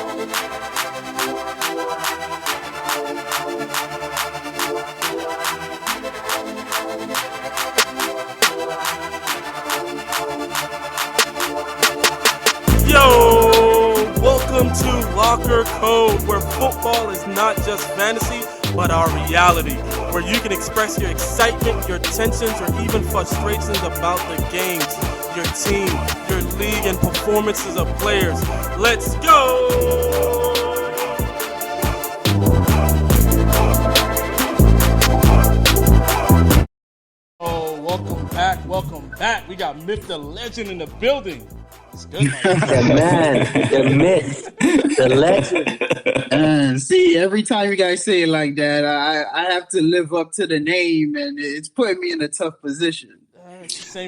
Yo, welcome to Locker Code, where football is not just fantasy, but our reality, where you can express your excitement, your tensions, or even frustrations about the games, your team, your league, and performances of players. Let's go! Oh, welcome back. We got Myth the Legend in the building. It's good, the man, the myth, the legend. See, every time you guys say it like that, I have to live up to the name, and it's putting me in a tough position.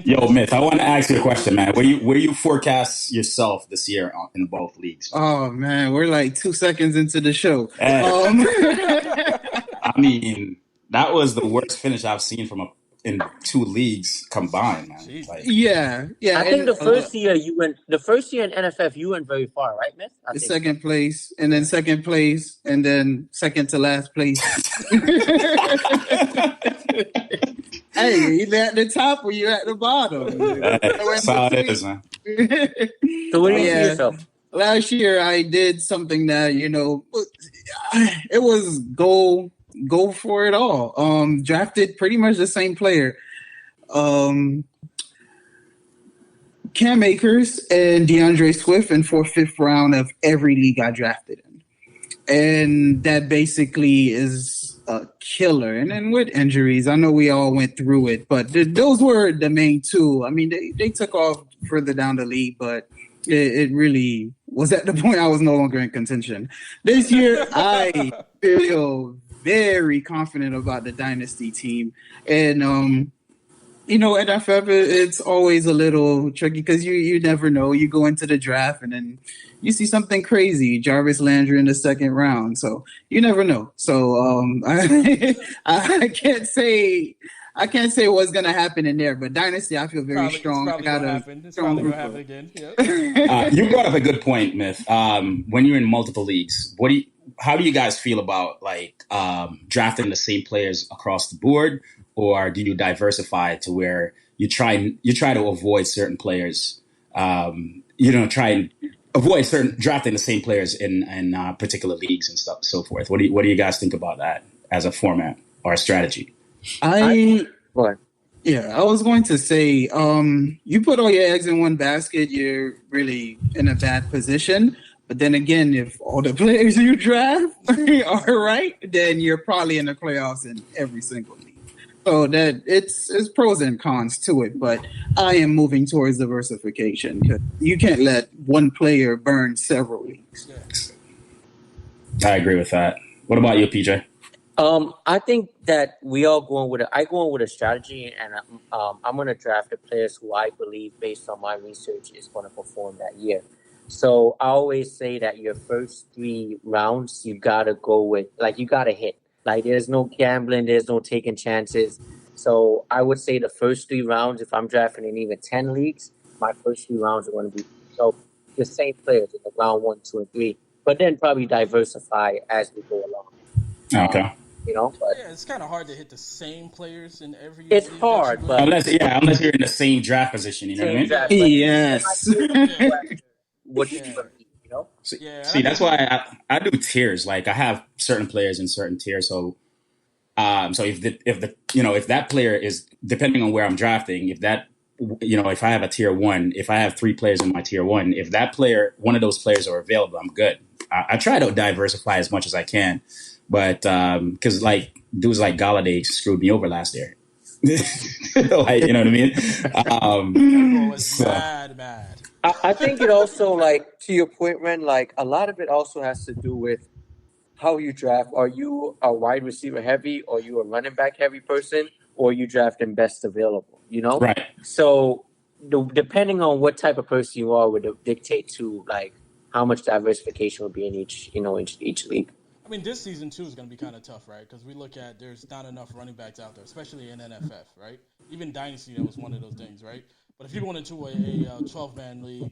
Yo, Myth, I want to ask you a question, man. Where do you forecast yourself this year in both leagues? Oh man, we're like 2 seconds into the show. I mean, that was the worst finish I've seen in two leagues combined, man. Like, yeah. I think the first year in NFF you went very far, right, Myth? Second place, and then second place, and then second to last place. Hey, either at the top or you're at the bottom. That's how it is, man. So what do you see yourself? Last year I did something that, it was go for it all. Drafted pretty much the same player. Cam Akers and DeAndre Swift in 4th, 5th round of every league I drafted in. And that basically is a killer. And then with injuries, I know we all went through it, but those were the main two. I mean, they took off further down the league, but it really was at the point I was no longer in contention. This year, I feel very confident about the dynasty team. And, NFF, it's always a little tricky because you never know. You go into the draft and then you see something crazy, Jarvis Landry in the 2nd round. So you never know. So I can't say what's gonna happen in there, but dynasty, I feel very strong. It's probably gonna happen again. Yep. You brought up a good point, Myth. When you're in multiple leagues, how do you guys feel about drafting the same players across the board, or do you diversify to where you try to avoid certain players? Try and avoid drafting the same players in particular leagues and stuff, so forth. What do you guys think about that as a format or a strategy? I was going to say, you put all your eggs in one basket, you're really in a bad position. But then again, if all the players you draft are right, then you're probably in the playoffs in every single league. So that it's pros and cons to it, but I am moving towards diversification. You can't let one player burn several leagues. I agree with that. What about you, PJ? I think that we all going with a strategy, and I'm going to draft the players who I believe, based on my research, is going to perform that year. So I always say that your first 3 rounds, you gotta go with, you gotta hit. There's no gambling, there's no taking chances. So I would say the first 3 rounds, if I'm drafting in even 10 leagues, my first 3 rounds are going to be the same players in the round 1, 2, and 3. But then probably diversify as we go along. Okay. But it's kind of hard to hit the same players in every. It's hard, but unless you're in the same draft position, you know what I mean? Yes. What do you See, that's why I do tiers. I have certain players in certain tiers. So, if that player is, depending on where I'm drafting, if I have a tier 1, if I have 3 players in my tier 1, if one of those players are available, I'm good. I try to diversify as much as I can, but because dudes like Galladay screwed me over last year. You know what I mean? Bad. I think it also, to your point, Ren, a lot of it also has to do with how you draft. Are you a wide receiver heavy, or are you a running back heavy person, or are you drafting best available, Right. So depending on what type of person you are would dictate to how much diversification will be in each league. I mean, this season, too, is going to be kind of tough, right? Because we look at there's not enough running backs out there, especially in NFF, right? Even Dynasty, that was one of those things, right? But if you went into a 12-man league,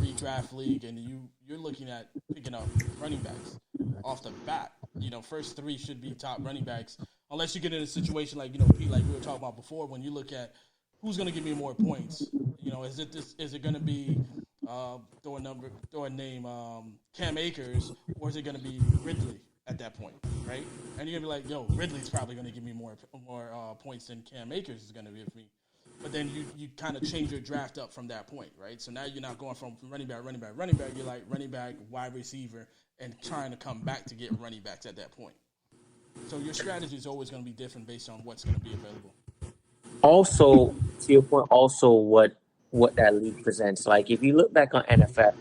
redraft league, and you're looking at picking up running backs off the bat. First three should be top running backs, unless you get in a situation like Pete, like we were talking about before, when you look at who's going to give me more points. Is it going to be throw a name Cam Akers, or is it going to be Ridley at that point, right? And you're going to be like, yo, Ridley's probably going to give me more points than Cam Akers is going to give me. But then you kind of change your draft up from that point, right? So now you're not going from running back. You're like running back, wide receiver, and trying to come back to get running backs at that point. So your strategy is always going to be different based on what's going to be available. Also, to your point, also what that league presents. Like, if you look back on NFL,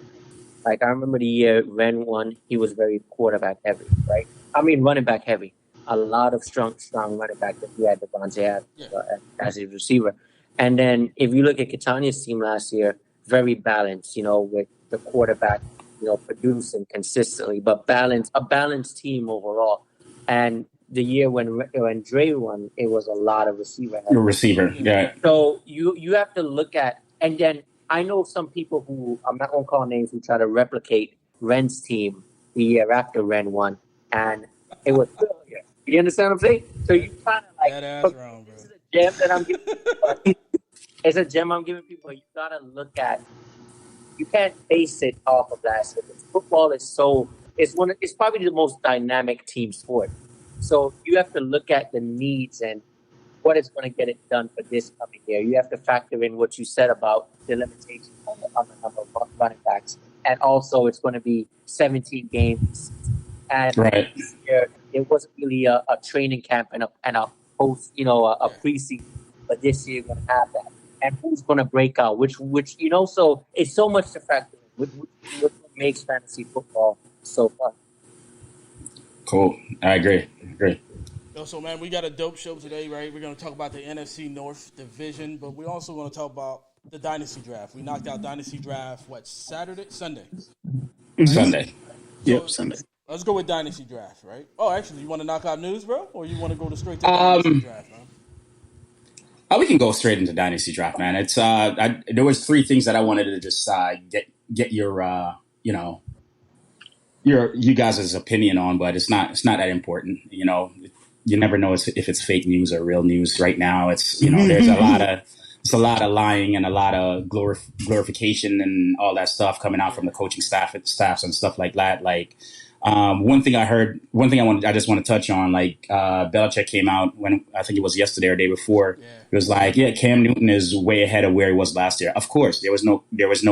like I remember the year Ren won, he was very quarterback heavy, right? I mean, running back heavy. A lot of strong running back that he had Devontae as his receiver. And then if you look at Catania's team last year, very balanced, with the quarterback, producing consistently, but a balanced team overall. And the year when Dre won, it was a lot of receiver. Yeah. So you have to look at, and then I know some people who, I'm not going to call names, who try to replicate Ren's team the year after Ren won, and it was failure. You understand what I'm saying? So you kind of like, wrong, bro. This is a gem that I'm giving people. It's a gem I'm giving people. You got to look at, you can't base it off of last year. Football is it's probably the most dynamic team sport. So you have to look at the needs and what is going to get it done for this coming year. You have to factor in what you said about the limitations on the number of running backs. And also it's going to be 17 games. And this year, it wasn't really a training camp and a post, a preseason. But this year you're going to have that. And who's going to break out? Which so it's so much to factor in. What makes fantasy football so fun. Cool. I agree. So, man, we got a dope show today, right? We're going to talk about the NFC North division, but we're also going to talk about the Dynasty Draft. We knocked out Dynasty Draft, Sunday? Sunday. Yep, Sunday. Let's go with Dynasty Draft, right? Oh, actually, you want to knock out news, bro? Or you want to go straight to Dynasty Draft, man? We can go straight into Dynasty Draft, man. It's there was three things that I wanted to just get your you guys' opinion on, but it's not that important. You never know if it's fake news or real news right now. It's there's a lot of lying and a lot of glorification and all that stuff coming out from the coaching staffs and stuff like that. Like one thing I just want to touch on, like Belichick came out when I think it was yesterday or the day before. Yeah. It was like, Cam Newton is way ahead of where he was last year. Of course, there was no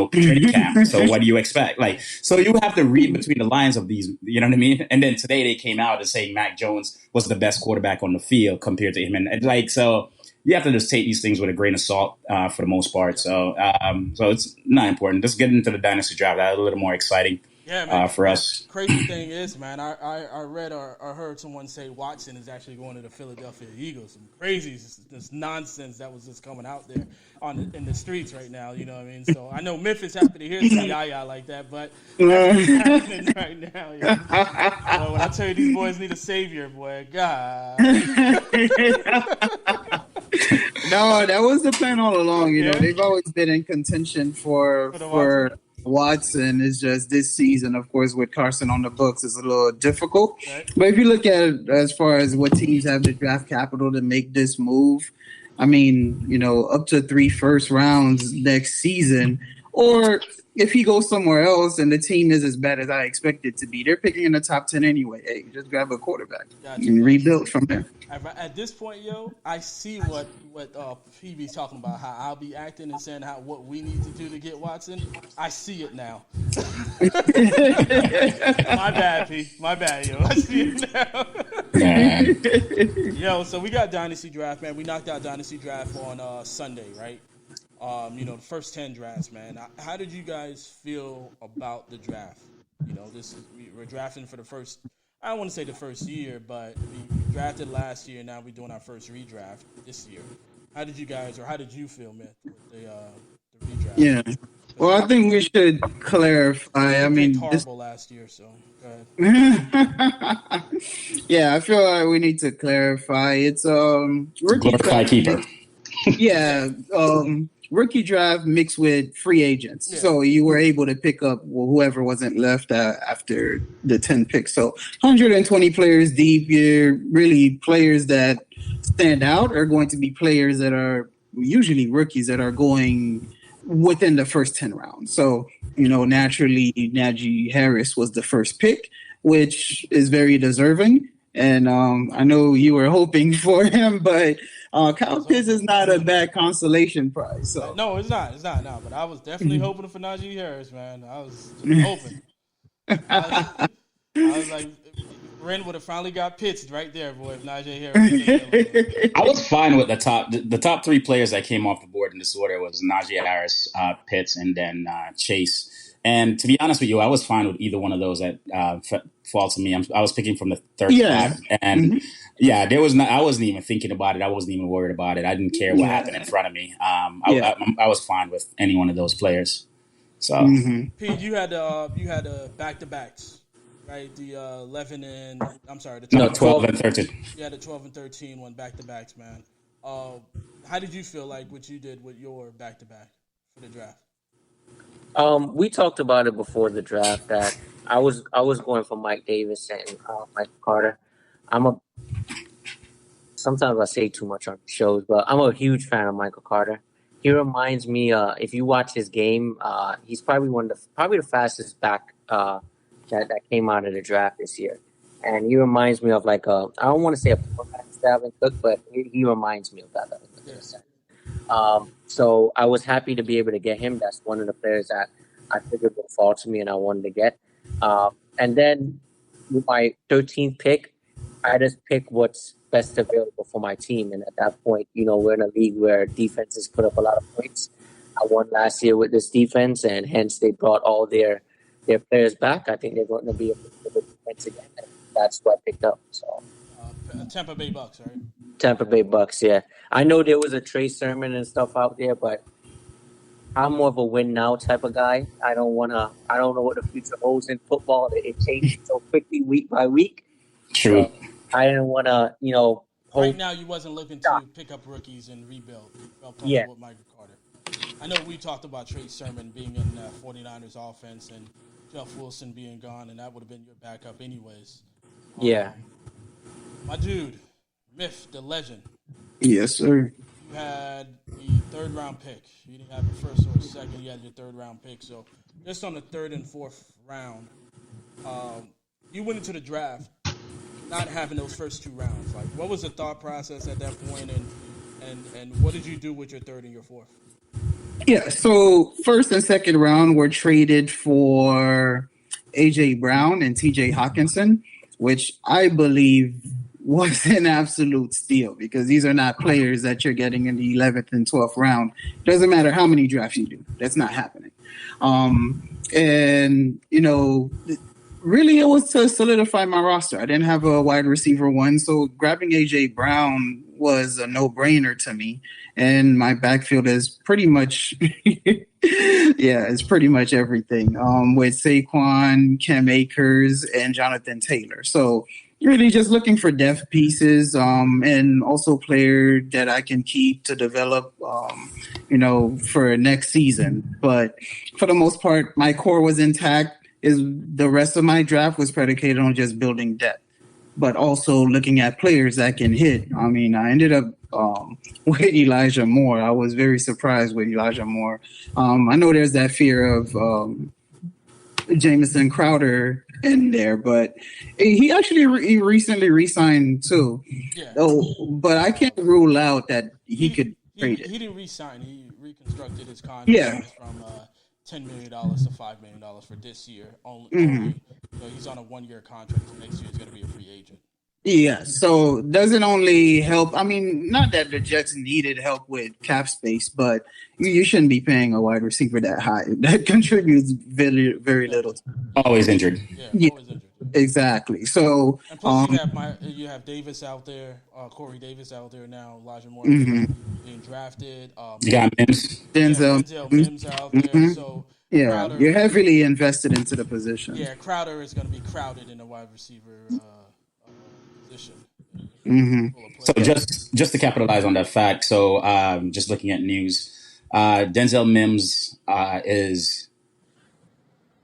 training camp. So what do you expect? Like, so you have to read between the lines of these, you know what I mean? And then today they came out and saying Mac Jones was the best quarterback on the field compared to him. And like, so you have to just take these things with a grain of salt for the most part. So it's not important. Just get into the Dynasty Draft. That's a little more exciting. Yeah, man. For us. Crazy thing is, man, I read or heard someone say Watson is actually going to the Philadelphia Eagles. Some crazy this nonsense that was just coming out there in the streets right now. You know what I mean? So I know Memphis happy to hear some yaya like that, but that's what's happening right now. Boy, when I tell you these boys need a savior, boy, God. No, that was the plan all along. They've always been in contention for Watson. Is just this season, of course, with Carson on the books, is a little difficult. Right. But if you look at it as far as what teams have the draft capital to make this move, I mean, up to 3 first rounds next season, or if he goes somewhere else and the team is as bad as I expect it to be, they're picking in the top 10 anyway. Hey, just grab a quarterback and rebuild from there. At this point, I see what PB's talking about, how I'll be acting and saying what we need to do to get Watson. I see it now. My bad, P. My bad, yo. I see it now. Yo, so we got Dynasty Draft, man. We knocked out Dynasty Draft on Sunday, right? The first 10 drafts, man. How did you guys feel about the draft? We're drafting for the first, I don't want to say the first year, but we drafted last year. Now we're doing our first redraft this year. How did you feel, man, with the redraft? Yeah. Well, I think we should clarify. I mean, horrible last year, so go ahead. Yeah, I feel like we need to clarify. It's glorified keeper. Yeah. rookie draft mixed with free agents. Yeah. So you were able to pick up whoever wasn't left after the 10 picks. So 120 players deep. You're really players that stand out are going to be players that are usually rookies that are going within the first 10 rounds. So, naturally, Najee Harris was the first pick, which is very deserving. And I know you were hoping for him, but Kyle Pitts is not a bad consolation prize. So. No, it's not. It's not. No, but I was definitely hoping for Najee Harris, man. I was just hoping. I was like, Ren would have finally got Pitts right there, boy, if Najee Harris. I was fine with the top 3 players that came off the board in this order was Najee Harris, Pitts, and then Chase. And to be honest with you, I was fine with either one of those that fall to me. I was picking from the third spot, and I wasn't even thinking about it. I wasn't even worried about it. I didn't care what happened in front of me. I was fine with any one of those players. So, Pete, you had back-to-backs, right? The 11 and the 12 and 13. Yeah, the 12 and 13 one back-to-backs, man. How did you feel like what you did with your back-to-back for the draft? We talked about it before the draft that I was going for Mike Davis and Michael Carter. Sometimes I say too much on shows, but I'm a huge fan of Michael Carter. He reminds me, if you watch his game, he's probably the fastest back that came out of the draft this year, and he reminds me of I don't want to say a Dalvin Cook, but he reminds me of that. So I was happy to be able to get him. That's one of the players that I figured would fall to me and I wanted to get. And then with my 13th pick, I just pick what's best available for my team. And at that point, we're in a league where defenses put up a lot of points. I won last year with this defense, and hence they brought all their players back. I think they're going to be a good defense again. And that's what I picked up. So. Tampa Bay Bucks, right? Tampa Bay Bucks, yeah. I know there was a Trey Sermon and stuff out there, but I'm more of a win now type of guy. I don't know what the future holds in football. It changes so quickly week by week. True. So I didn't want to, hope. Right now, you wasn't looking to pick up rookies and rebuild. With Michael Carter. I know we talked about Trey Sermon being in 49ers offense and Jeff Wilson being gone, and that would have been your backup anyways. Yeah. My dude, Myth, the legend. Yes, sir. You had the 3rd round pick. You didn't have your 1st or 2nd. You had your 3rd round pick. So just on the 3rd and 4th round, you went into the draft not having those first 2 rounds. Like, what was the thought process at that point, and what did you do with your 3rd and your 4th? Yeah, so 1st and 2nd round were traded for A.J. Brown and T.J. Hawkinson, which I believe was an absolute steal because these are not players that you're getting in the 11th and 12th round. Doesn't matter how many drafts you do. That's not happening. And, really it was to solidify my roster. I didn't have a wide receiver 1, so grabbing A.J. Brown was a no-brainer to me. And my backfield is pretty much, it's pretty much everything with Saquon, Cam Akers, and Jonathan Taylor. So really just looking for depth pieces and also player that I can keep to develop, for next season. But for the most part, my core was intact. The rest of my draft was predicated on just building depth, but also looking at players that can hit. I mean, I ended up with Elijah Moore. I was very surprised with Elijah Moore. I know there's that fear of Jamison Crowder in there, but he actually recently re-signed too. Yeah. But I can't rule out that he could trade it. He didn't re-sign. He reconstructed his contract from $10 million to $5 million for this year. Only. So he's on a 1-year contract. So next year he's going to be a free agent. Yeah, so doesn't only help. I mean, not that the Jets needed help with cap space, but you shouldn't be paying a wide receiver that high. That contributes very, very little. Always injured. Yeah, always injured. Exactly. So, and plus you have Davis out there, Corey Davis out there now, Elijah Moore being drafted. You got Mims. Denzel Mims out there. So Crowder, you're heavily invested into the position. Yeah, Crowder is going to be crowded in the wide receiver position. So just to capitalize on that fact, so just looking at news, Denzel Mims is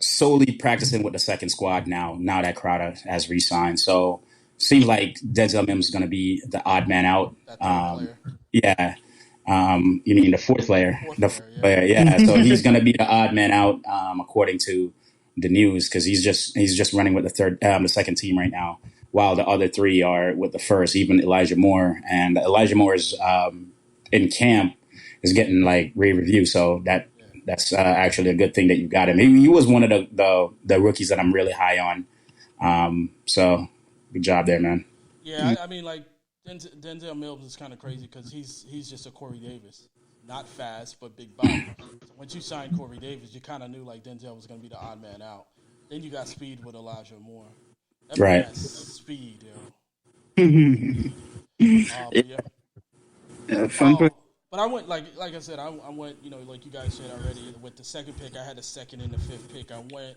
solely practicing with the second squad now. Now that Crowder has re-signed, so seems like Denzel Mims is going to be the odd man out. That third player. Yeah. You mean the fourth player? Fourth The player, yeah. yeah. So he's going to be the odd man out, according to the news, because he's just running with the second team right now, while the other three are with the first. Even Elijah Moore, and Elijah Moore is in camp, is getting like rave review. So that's actually a good thing that you got him. He was one of the rookies that I'm really high on. So good job there, man. Yeah, I mean, like Denzel Mills is kind of crazy because he's just a Corey Davis, not fast but big body. So once you signed Corey Davis, you kind of knew like Denzel was going to be the odd man out. Then you got speed with Elijah Moore. Right. Speed, Fun. But I went like I said, I went, like you guys said already, with the second pick. I had the second and the fifth pick. The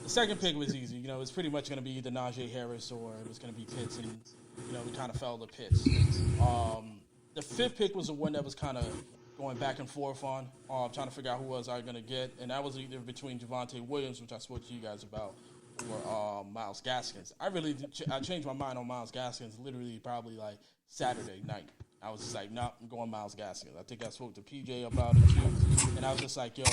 second pick was easy. It was pretty much going to be either Najee Harris or it was going to be Pitts, and we kind of fell to Pitts. The fifth pick was the one that was kind of going back and forth on, trying to figure out who was I going to get, and that was either between Javonte Williams, which I spoke to you guys about, or Myles Gaskins. I changed my mind on Myles Gaskins literally probably like Saturday night. I was just like, nah, I'm going Myles Gaskins. I think I spoke to PJ about it too, and I was just like, yo,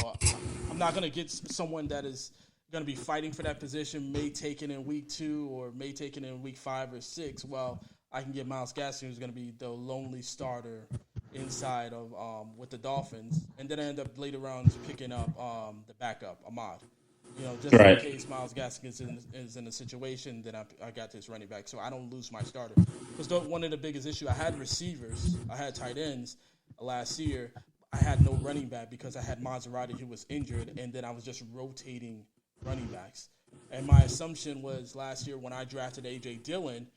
I'm not going to get someone that is going to be fighting for that position, may take it in week 2 or may take it in week 5 or 6. Well, I can get Myles Gaskins, who's going to be the lonely starter inside of with the Dolphins, and then I end up later rounds picking up the backup, Ahmad. Just in case Myles Gaskins is in a situation, then I got this running back, so I don't lose my starter. Because one of the biggest issues, I had receivers, I had tight ends last year. I had no running back because I had Maserati who was injured, and then I was just rotating running backs. And my assumption was last year when I drafted A.J. Dillon,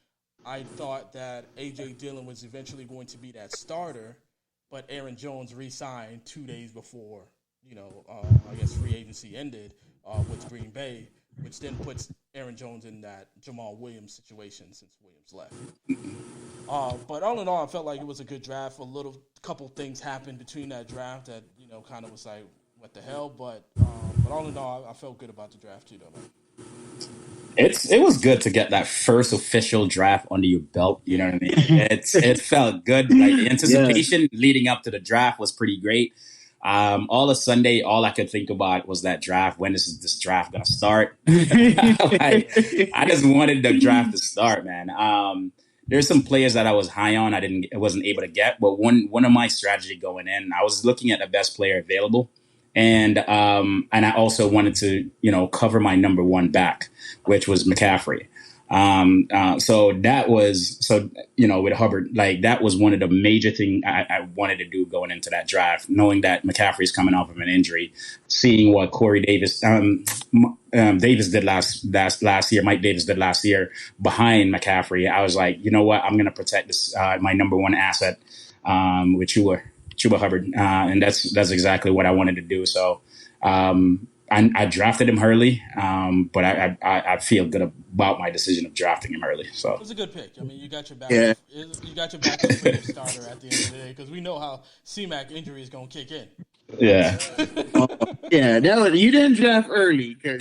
I thought that A.J. Dillon was eventually going to be that starter, but Aaron Jones re-signed 2 days before, I guess free agency ended with Green Bay, which then puts Aaron Jones in that Jamal Williams situation since Williams left. But all in all, I felt like it was a good draft. Couple things happened between that draft that, kind of was like, what the hell? But all in all, I felt good about the draft too, though. It was good to get that first official draft under your belt. You know what I mean? It felt good. Like the anticipation leading up to the draft was pretty great. All of Sunday, all I could think about was that draft. When is this draft gonna start? I just wanted the draft to start, man. There's some players that I was high on. I wasn't able to get, but one of my strategy going in, I was looking at the best player available. And I also wanted to, cover my number one back, which was McCaffrey. With Hubbard, like that was one of the major things I wanted to do going into that draft, knowing that McCaffrey's coming off of an injury, seeing what Corey Davis, Davis did last year, Mike Davis did last year behind McCaffrey. I was like, you know what, I'm going to protect this, my number one asset, with Chuba Hubbard, and that's exactly what I wanted to do. So I drafted him early, but I feel good about my decision of drafting him early. So it was a good pick. I mean, you got your back. Yeah. You got your back for your starter at the end of the day because we know how C-Mac injury is going to kick in. Yeah. You didn't draft early because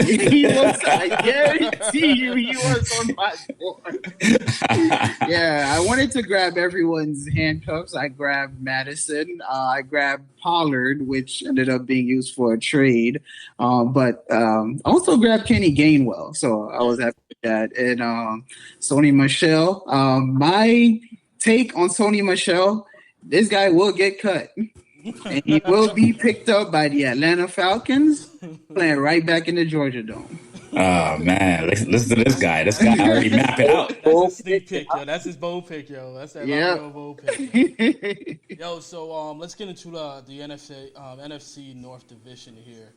I guarantee you he was on my board. I wanted to grab everyone's handcuffs. I grabbed Madison. I grabbed Pollard, which ended up being used for a trade. But also grabbed Kenny Gainwell. So I was happy with that. And Sony Michel. My take on Sony Michel, this guy will get cut. And he will be picked up by the Atlanta Falcons, playing right back in the Georgia Dome. Oh man, listen to this guy. This guy already mapped it out. That's his sneak pick, yo. That's his bold pick, yo. That's that bold pick. Yo, so let's get into the NFC North Division here.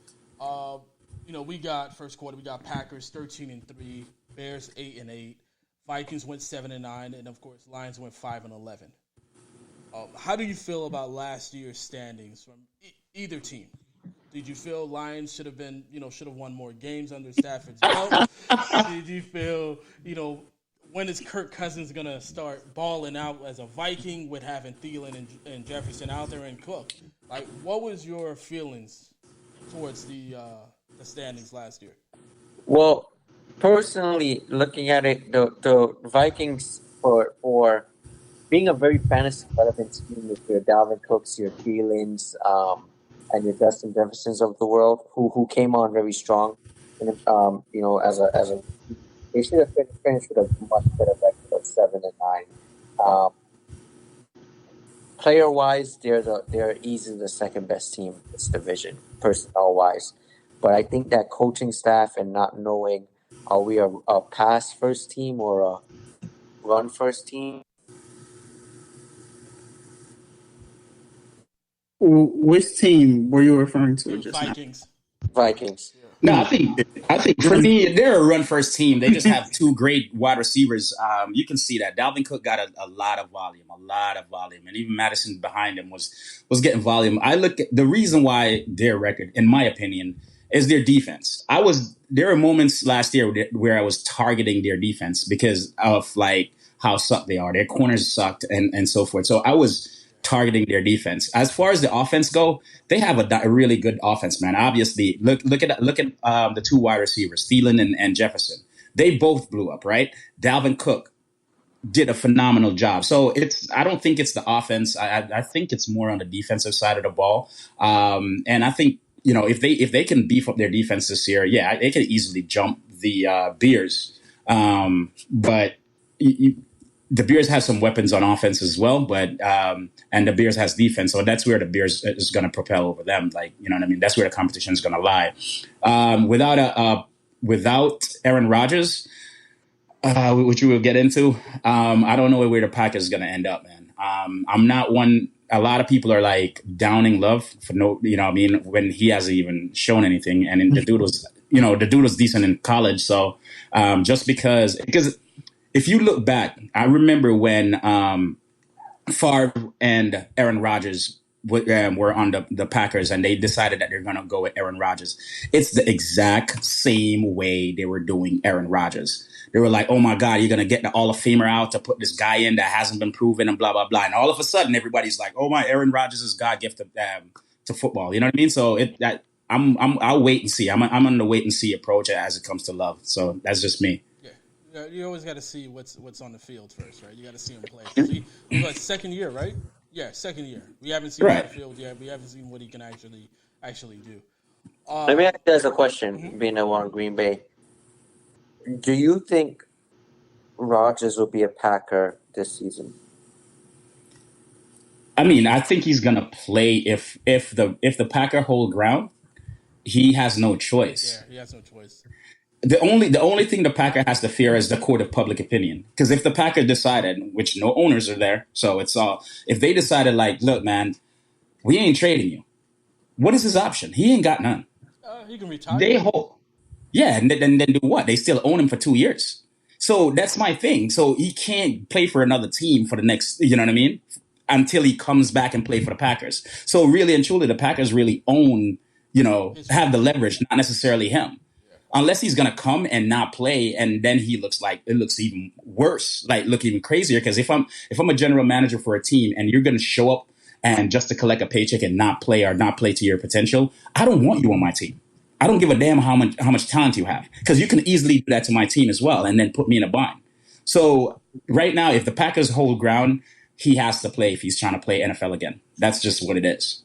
We got first quarter. We got Packers 13-3, Bears 8-8, Vikings went 7-9, and of course Lions went 5-11. How do you feel about last year's standings from either team? Did you feel Lions should have won more games under Stafford's belt? Did you feel, when is Kirk Cousins gonna start balling out as a Viking with having Thielen and Jefferson out there and Cook? Like, what was your feelings towards the standings last year? Well, personally, looking at it, the Vikings for being a very fantasy relevant team with your Dalvin Cooks, your Thielens, and your Justin Jeffersons of the world, who came on very strong, and as a they should have finished with a much better record of 7-9. Um, Player wise, they're easily the second best team in this division, personnel wise. But I think that coaching staff and not knowing are we a pass first team or a run first team. Which team were you referring to just now? Vikings. Vikings. No, I think for me, they're a run first team. They just have two great wide receivers. You can see that Dalvin Cook got a lot of volume, and even Madison behind him was getting volume. I look at the reason why their record, in my opinion, is their defense. There were moments last year where I was targeting their defense because of like how sucked they are. Their corners sucked and so forth. So I was targeting their defense. As far as the offense go, they have a really good offense, man. Obviously, look at the two wide receivers, Thielen and Jefferson. They both blew up, right? Dalvin Cook did a phenomenal job. So I don't think it's the offense. I think it's more on the defensive side of the ball. And I think if they can beef up their defense this year, yeah, they can easily jump the Bears. But the Bears have some weapons on offense as well, but and the Bears has defense, so that's where the Bears is going to propel over them. Like, you know what I mean? That's where the competition is going to lie. Without Aaron Rodgers, which we will get into, I don't know where the Packers is going to end up, man. I'm not one. A lot of people are like downing Love for when he hasn't even shown anything, and the dude was decent in college. So just because. If you look back, I remember when Favre and Aaron Rodgers were on the Packers and they decided that they're going to go with Aaron Rodgers. It's the exact same way they were doing Aaron Rodgers. They were like, oh, my God, you're going to get the Hall of Famer out to put this guy in that hasn't been proven and blah, blah, blah. And all of a sudden, everybody's like, oh, my, Aaron Rodgers is God-gifted to football. You know what I mean? So I'll wait and see. I'm on the wait and see approach as it comes to Love. So that's just me. Yeah, you always got to see what's on the field first, right? You got to see him play. But second year, right? Yeah, second year. We haven't seen him on the field yet. We haven't seen what he can actually do. Let me ask you guys a question, being that we're on Green Bay. Do you think Rodgers will be a Packer this season? I mean, I think he's gonna play if the Packer hold ground. He has no choice. Yeah, he has no choice. The only thing the Packer has to fear is the court of public opinion. Because if the Packer decided, which no owners are there, so it's all, if they decided like, look, man, we ain't trading you. What is his option? He ain't got none. He can retire. They hold, yeah, and then do what? They still own him for 2 years. So that's my thing. So he can't play for another team for the next, you know what I mean? Until he comes back and play for the Packers. So really and truly, the Packers really own, have the leverage, not necessarily him. Unless he's going to come and not play, and then it looks even worse, like look even crazier. Because if I'm a general manager for a team and you're going to show up and just to collect a paycheck and not play to your potential, I don't want you on my team. I don't give a damn how much talent you have, because you can easily do that to my team as well and then put me in a bind. So right now, if the Packers hold ground, he has to play if he's trying to play NFL again. That's just what it is.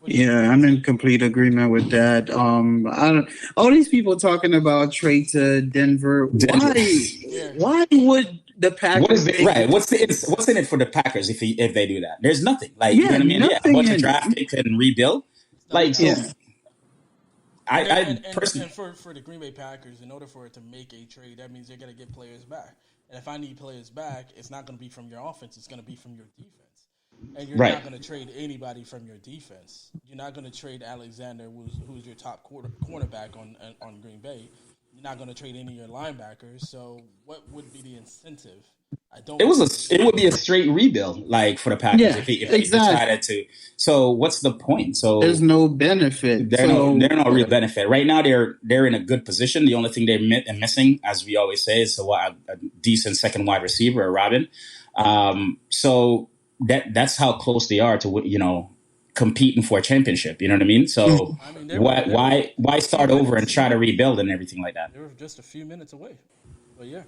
Yeah, I'm in complete agreement with that. All these people talking about trade to Denver. Why would the Packers? What's in it for the Packers if they do that? There's nothing. Like, you know what I mean? Yeah, a bunch of draft picks and rebuild. Like, so. Yeah. And for the Green Bay Packers, in order for it to make a trade, that means they're going to get players back. And if I need players back, it's not going to be from your offense. It's going to be from your defense. And you're not going to trade anybody from your defense. You're not going to trade Alexander, who's your top cornerback on Green Bay. You're not going to trade any of your linebackers. So what would be the incentive It would be a straight rebuild, like for the Packers, if he decided to. So what's the point? So there's no benefit. They're no real benefit right now. They're in a good position. The only thing they're missing, as we always say, is a decent second wide receiver, or Robin. So that's how close they are to competing for a championship. You know what I mean? So why start over and try to rebuild and everything like that? They were just a few minutes away. But yeah.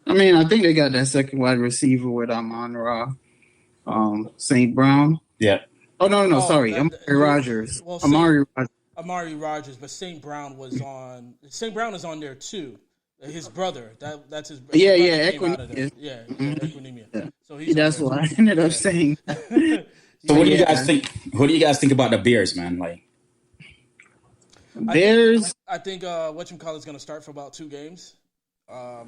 I mean, I think they got that second wide receiver with Amon-Ra, St. Brown. Yeah. Oh no, sorry, Amari Rogers. Well, Amari Rogers, but St. Brown was on. St. Brown is on there too. His brother. That's his. Yeah, Equinemius. Yeah, Equinemius. Yeah. So that's what I ended up saying. So what do you guys think? What do you guys think about the Bears, man? Like Bears. I think whatchamacallit is going to start for about 2 games.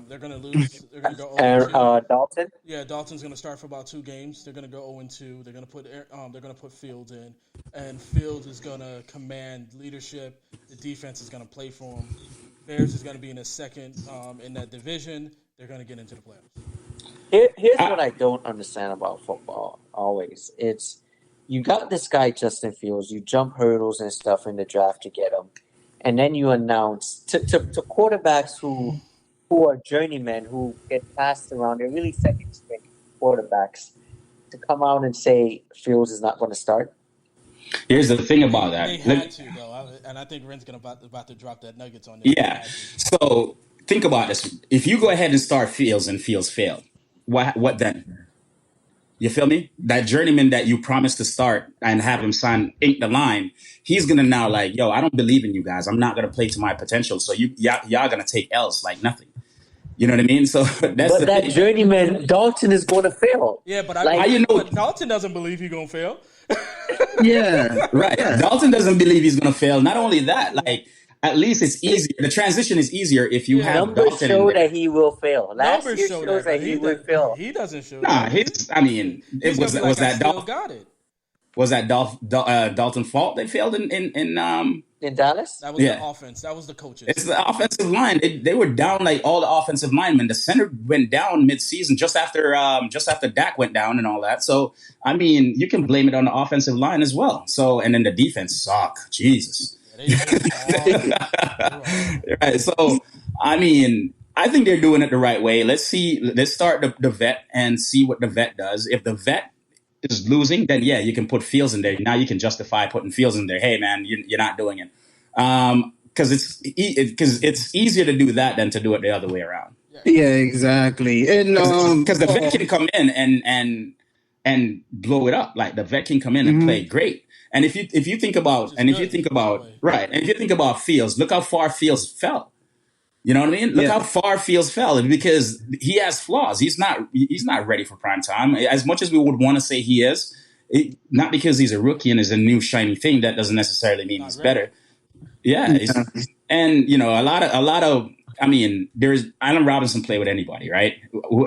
They're going to lose. They're going to go 0-2. Dalton. Yeah, Dalton's going to start for about 2 games. They're going to go 0-2. They're going to put Fields in, and Fields is going to command leadership. The defense is going to play for him. Bears is going to be in a second in that division. They're going to get into the playoffs. Here's what I don't understand about football. Always, it's you got this guy Justin Fields. You jump hurdles and stuff in the draft to get him, and then you announce to quarterbacks who are journeymen, who get passed around. They're really second string quarterbacks, to come out and say Fields is not going to start. Here's the thing about that. They had to, though, and I think Ren's about to drop that nuggets on them. Yeah. So think about this. If you go ahead and start Fields and Fields fail, what then? You feel me? That journeyman that you promised to start and have him ink the line, he's gonna now like, yo, I don't believe in you guys. I'm not gonna play to my potential. So y'all gonna take L's like nothing. You know what I mean? So that journeyman Dalton is going to fail. Yeah, but but Dalton doesn't believe he's gonna fail. Yeah, right. Yeah. Dalton doesn't believe he's gonna fail. Not only that, like at least it's easier. The transition is easier if you have numbers Dalton show that he will fail. Last numbers year shows that he will fail. He doesn't show. Nah, was that Dalton? Got it. Was that Dalton's fault they failed in Dallas? That was the offense. That was the coaches. It's the offensive line. They were down like all the offensive linemen. The center went down mid-season just after Dak went down and all that. So I mean, you can blame it on the offensive line as well. So and then the defense suck. Jesus. Right. So I mean, I think they're doing it the right way. Let's start the vet and see what the vet does. If the vet is losing, then yeah, you can put Fields in there. Now you can justify putting Fields in there. Hey man, you're not doing it. Because it's easier to do that than to do it the other way around. Yeah, exactly. And because the vet can come in and blow it up. Like the vet can come in and play great. And if you think about Fields, look how far Fields fell. You know what I mean? Look how far Fields fell, because he has flaws. He's not ready for prime time. As much as we would want to say he is, not because he's a rookie and is a new shiny thing, that doesn't necessarily mean he's better. Yeah, and a lot of. I mean, there's Allen Robinson play with anybody, right?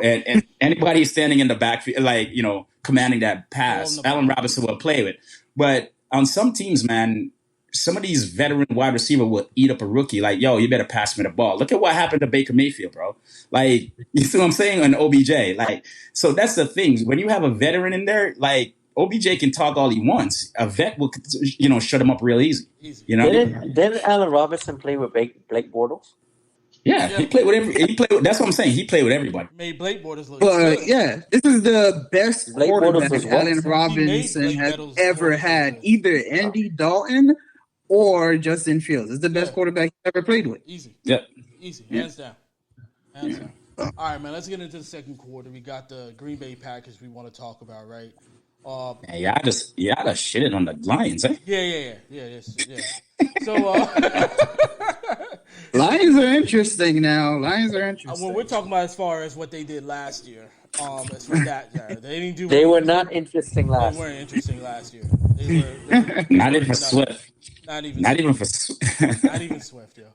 And anybody standing in the backfield, like commanding that pass, Allen Robinson will play with. But on some teams, man, some of these veteran wide receiver will eat up a rookie. Like, yo, you better pass me the ball. Look at what happened to Baker Mayfield, bro. Like, you see what I'm saying? On OBJ. Like, so that's the thing. When you have a veteran in there, like, OBJ can talk all he wants. A vet will, shut him up real easy. Didn't Allen Robinson play with Blake Bortles? Yeah, he played with that's what I'm saying. He played with everybody. Made Blake Bortles look good. Good. Yeah, this is the best Blake quarterback Allen Robinson has ever had. Either Andy Dalton or Justin Fields. It's the best quarterback he's ever played with. Easy. Yeah. Easy. Hands down. All right, man, let's get into the second quarter. We got the Green Bay Packers we want to talk about, right? I just shitted on the Lions, eh? Yeah. So, Lions are interesting now. When we're talking about as far as what they did last year, as for that, they didn't do. They were not interesting last. They weren't interesting last year. They were not even for Swift. Not even for Swift, yo.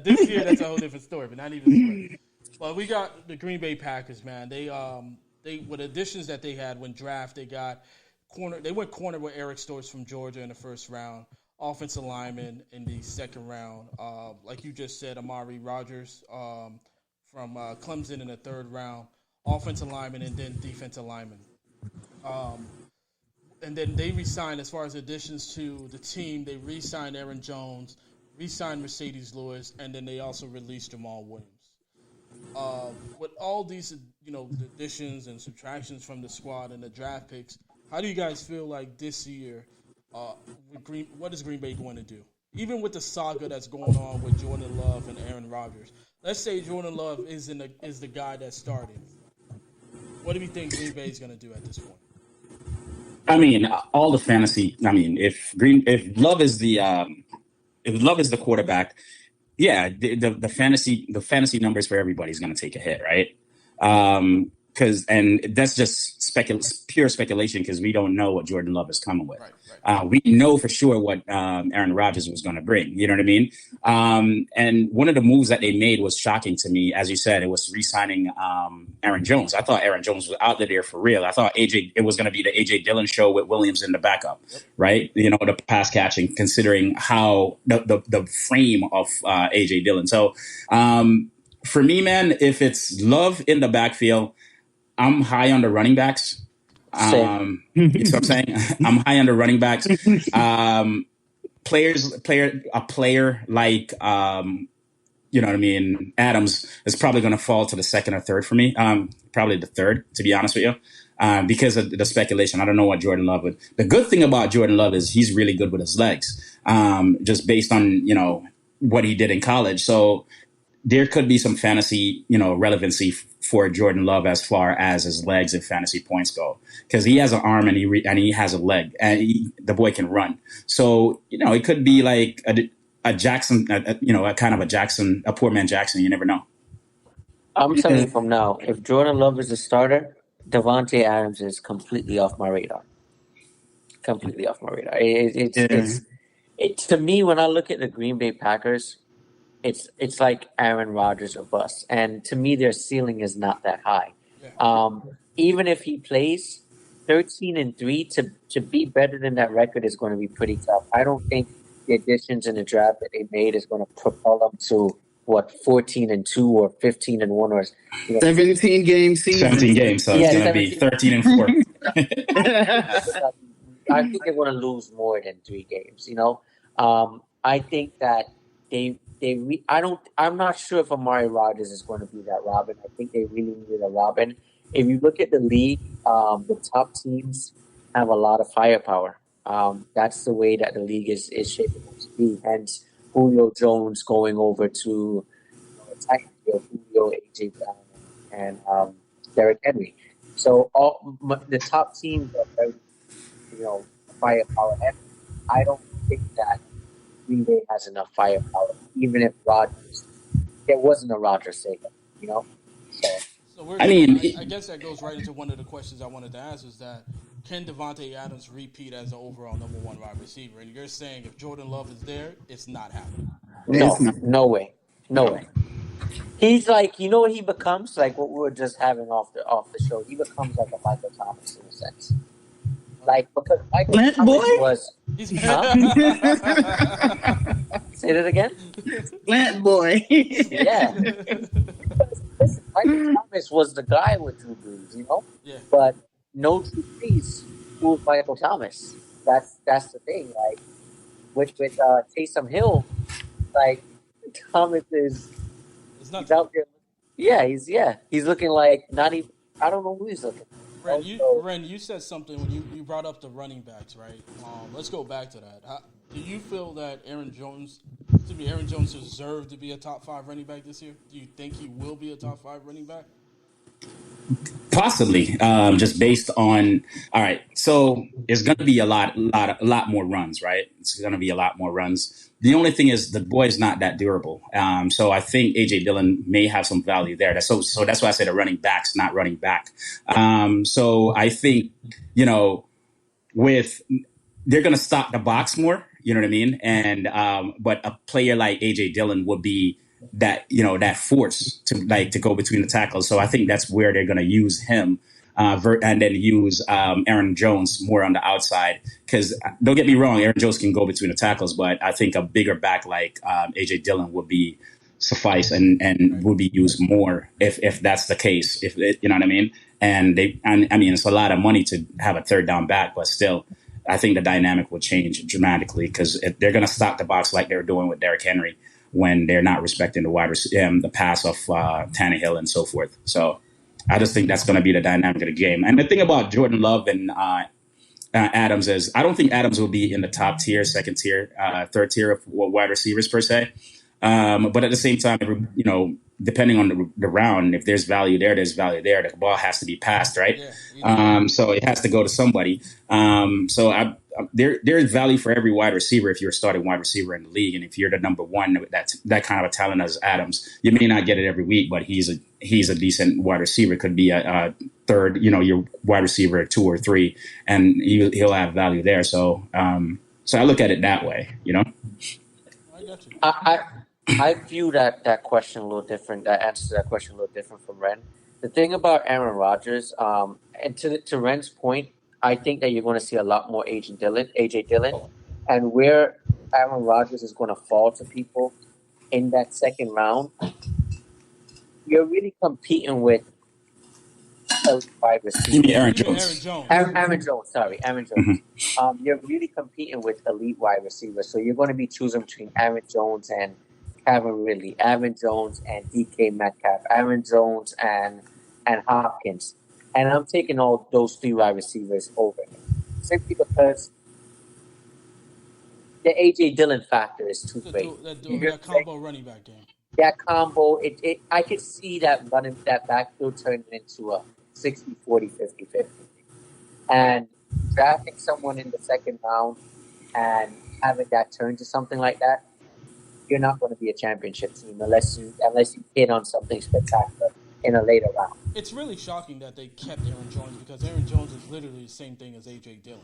This year, that's a whole different story, but not even Swift. But we got the Green Bay Packers, man. They with additions that they had when draft, they got corner. They went corner with Eric Stokes from Georgia in the first round. Offensive lineman in the second round. Like you just said, Amari Rogers from from Clemson in the third round, offensive lineman and then defensive lineman. And then they re-signed, as far as additions to the team, they re-signed Aaron Jones, re-signed Mercedes Lewis, and then they also released Jamal Williams. With all these, the additions and subtractions from the squad and the draft picks, how do you guys feel like this year? What is Green Bay going to do? Even with the saga that's going on with Jordan Love and Aaron Rodgers, let's say Jordan Love is the guy that's starting. What do we think Green Bay is going to do at this point? I mean, all the fantasy. I mean, if Love is the quarterback, yeah, the fantasy numbers for everybody is going to take a hit, right? And that's just pure speculation because we don't know what Jordan Love is coming with. Right. We know for sure what Aaron Rodgers was going to bring. You know what I mean? And one of the moves that they made was shocking to me. As you said, it was re-signing Aaron Jones. I thought Aaron Jones was out there for real. I thought it was going to be the A.J. Dillon show with Williams in the backup, right? The pass catching, considering how the frame of A.J. Dillon. So for me, man, if it's Love in the backfield, I'm high on the running backs. You know what I'm saying? I'm high on the running backs. A player like, you know what I mean, Adams is probably going to fall to the second or third for me. Probably the third, to be honest with you, because of the speculation. I don't know what Jordan Love would. The good thing about Jordan Love is he's really good with his legs, just based on, what he did in college. So there could be some fantasy, relevancy for Jordan Love as far as his legs and fantasy points go, because he has an arm and he has a leg and the boy can run. So it could be like a Jackson, a kind of a Jackson, a poor man Jackson. You never know. I'm telling you from now, if Jordan Love is the starter, Davante Adams is completely off my radar. Completely off my radar. It's to me, when I look at the Green Bay Packers, it's like Aaron Rodgers or bust. And to me, their ceiling is not that high. Even if he plays 13-3, to be better than that record is going to be pretty tough. I don't think the additions in the draft that they made is going to propel them to 14-2 or 15-1 or 17 game season. 17 games, so it's going to be 13-4. I think they're going to lose more than 3 games. I think that I'm not sure if Amari Rodgers is going to be that Robin. I think they really needed a Robin. If you look at the league, the top teams have a lot of firepower. That's the way that the league is shaping up to be. Hence, Julio Jones going over to Julio, A.J. Brown, and Derrick Henry. So the top teams are very, firepower heavy. I don't think that Green Bay has enough firepower, even if there wasn't a Rodgers saga, So I guess that goes right into one of the questions I wanted to ask, is that can Davante Adams repeat as an overall number 1 wide receiver? And you're saying if Jordan Love is there, it's not happening. No way. He's like, what he becomes? Like what we were just having off the show. He becomes like a Michael Thomas in a sense. Like, because Michael Thomas was... Say that again? Plant boy. Yeah. Listen, Michael Thomas was the guy with Drew Brees, Yeah. But no Drew Brees fooled Michael Thomas. That's the thing. Like, with Taysom Hill, like, Thomas is... He's out there. Yeah, he's looking like not even... I don't know who he's looking. Ren, you said something when you brought up the running backs, right? Let's go back to that. Do you feel that Aaron Jones deserved to be a top 5 running back this year? Do you think he will be a top 5 running back? Possibly, just based on. All right, so it's going to be a lot more runs, right? It's going to be a lot more runs. The only thing is the boy's not that durable. So I think A.J. Dillon may have some value there. So that's why I said a running back's not running back. So I think, they're going to stop the box more, you know what I mean? And but a player like A.J. Dillon would be that, that force to go between the tackles. So I think that's where they're going to use him. And then use Aaron Jones more on the outside. Because don't get me wrong, Aaron Jones can go between the tackles, but I think a bigger back like A.J. Dillon would be suffice and would be used more if that's the case. If it, you know what I mean? And I mean, it's a lot of money to have a third down back, but still, I think the dynamic will change dramatically because they're going to stock the box like they're doing with Derrick Henry when they're not respecting the pass of Tannehill and so forth. So I just think that's going to be the dynamic of the game. And the thing about Jordan Love and Adams is I don't think Adams will be in the top tier, second tier, third tier of wide receivers per se. But at the same time, you know, depending on the round, if there's value there, there's value there. The ball has to be passed, right? Yeah. So it has to go to somebody. There is value for every wide receiver if you're a starting wide receiver in the league, and if you're the number one, that kind of a talent as Adams, you may not get it every week, but he's a decent wide receiver. Could be a third, you know, your wide receiver 2 or 3, and he'll have value there. So I look at it that way, you know. I got you. I view that question a little different. That answer to that question a little different from Ren. The thing about Aaron Rodgers, and to Ren's point, I think that you're going to see a lot more AJ Dillon, and where Aaron Rodgers is going to fall to people in that second round. You're really competing with a wide receiver. You mean Aaron Jones? Aaron Jones. Sorry, Aaron Jones. Mm-hmm. You're really competing with elite wide receivers, so you're going to be choosing between Aaron Jones and Calvin Ridley, Aaron Jones and DK Metcalf, Aaron Jones and Hopkins. And I'm taking all those 3 wide receivers over him. Simply because the A.J. Dillon factor is too great. That combo running back game. That combo, I could see that backfield turning into a 60-40, 50-50. And drafting someone in the second round and having that turn to something like that, you're not going to be a championship team unless you hit on something spectacular in a later round. It's really shocking that they kept Aaron Jones because Aaron Jones is literally the same thing as A.J. Dillon.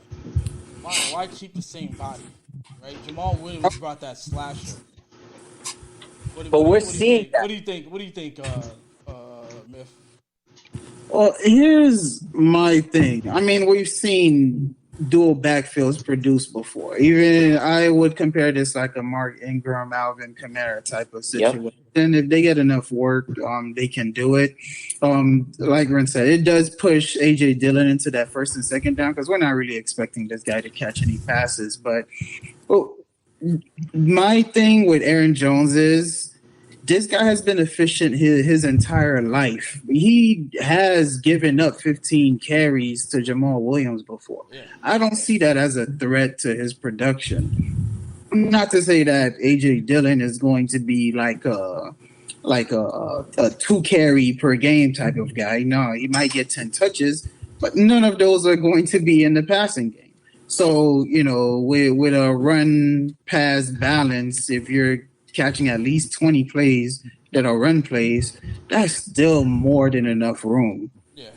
Why keep the same body, right? Jamal Williams brought that slasher. We're seeing that. What do you think, Myth? Well, here's my thing. I mean, we've seen dual backfields produced before. Even I would compare this like a Mark Ingram, Alvin Kamara type of situation. Yep. And if they get enough work, they can do it. Like Ren said, it does push A.J. Dillon into that first and second down because we're not really expecting this guy to catch any passes. But my thing with Aaron Jones is this guy has been efficient his entire life. He has given up 15 carries to Jamal Williams before. Yeah. I don't see that as a threat to his production. Not to say that A.J. Dillon is going to be like a 2 carry per game type of guy. No, he might get 10 touches, but none of those are going to be in the passing game. So, you know, with a run pass balance, if you're catching at least 20 plays that are run plays, that's still more than enough room. Yeah.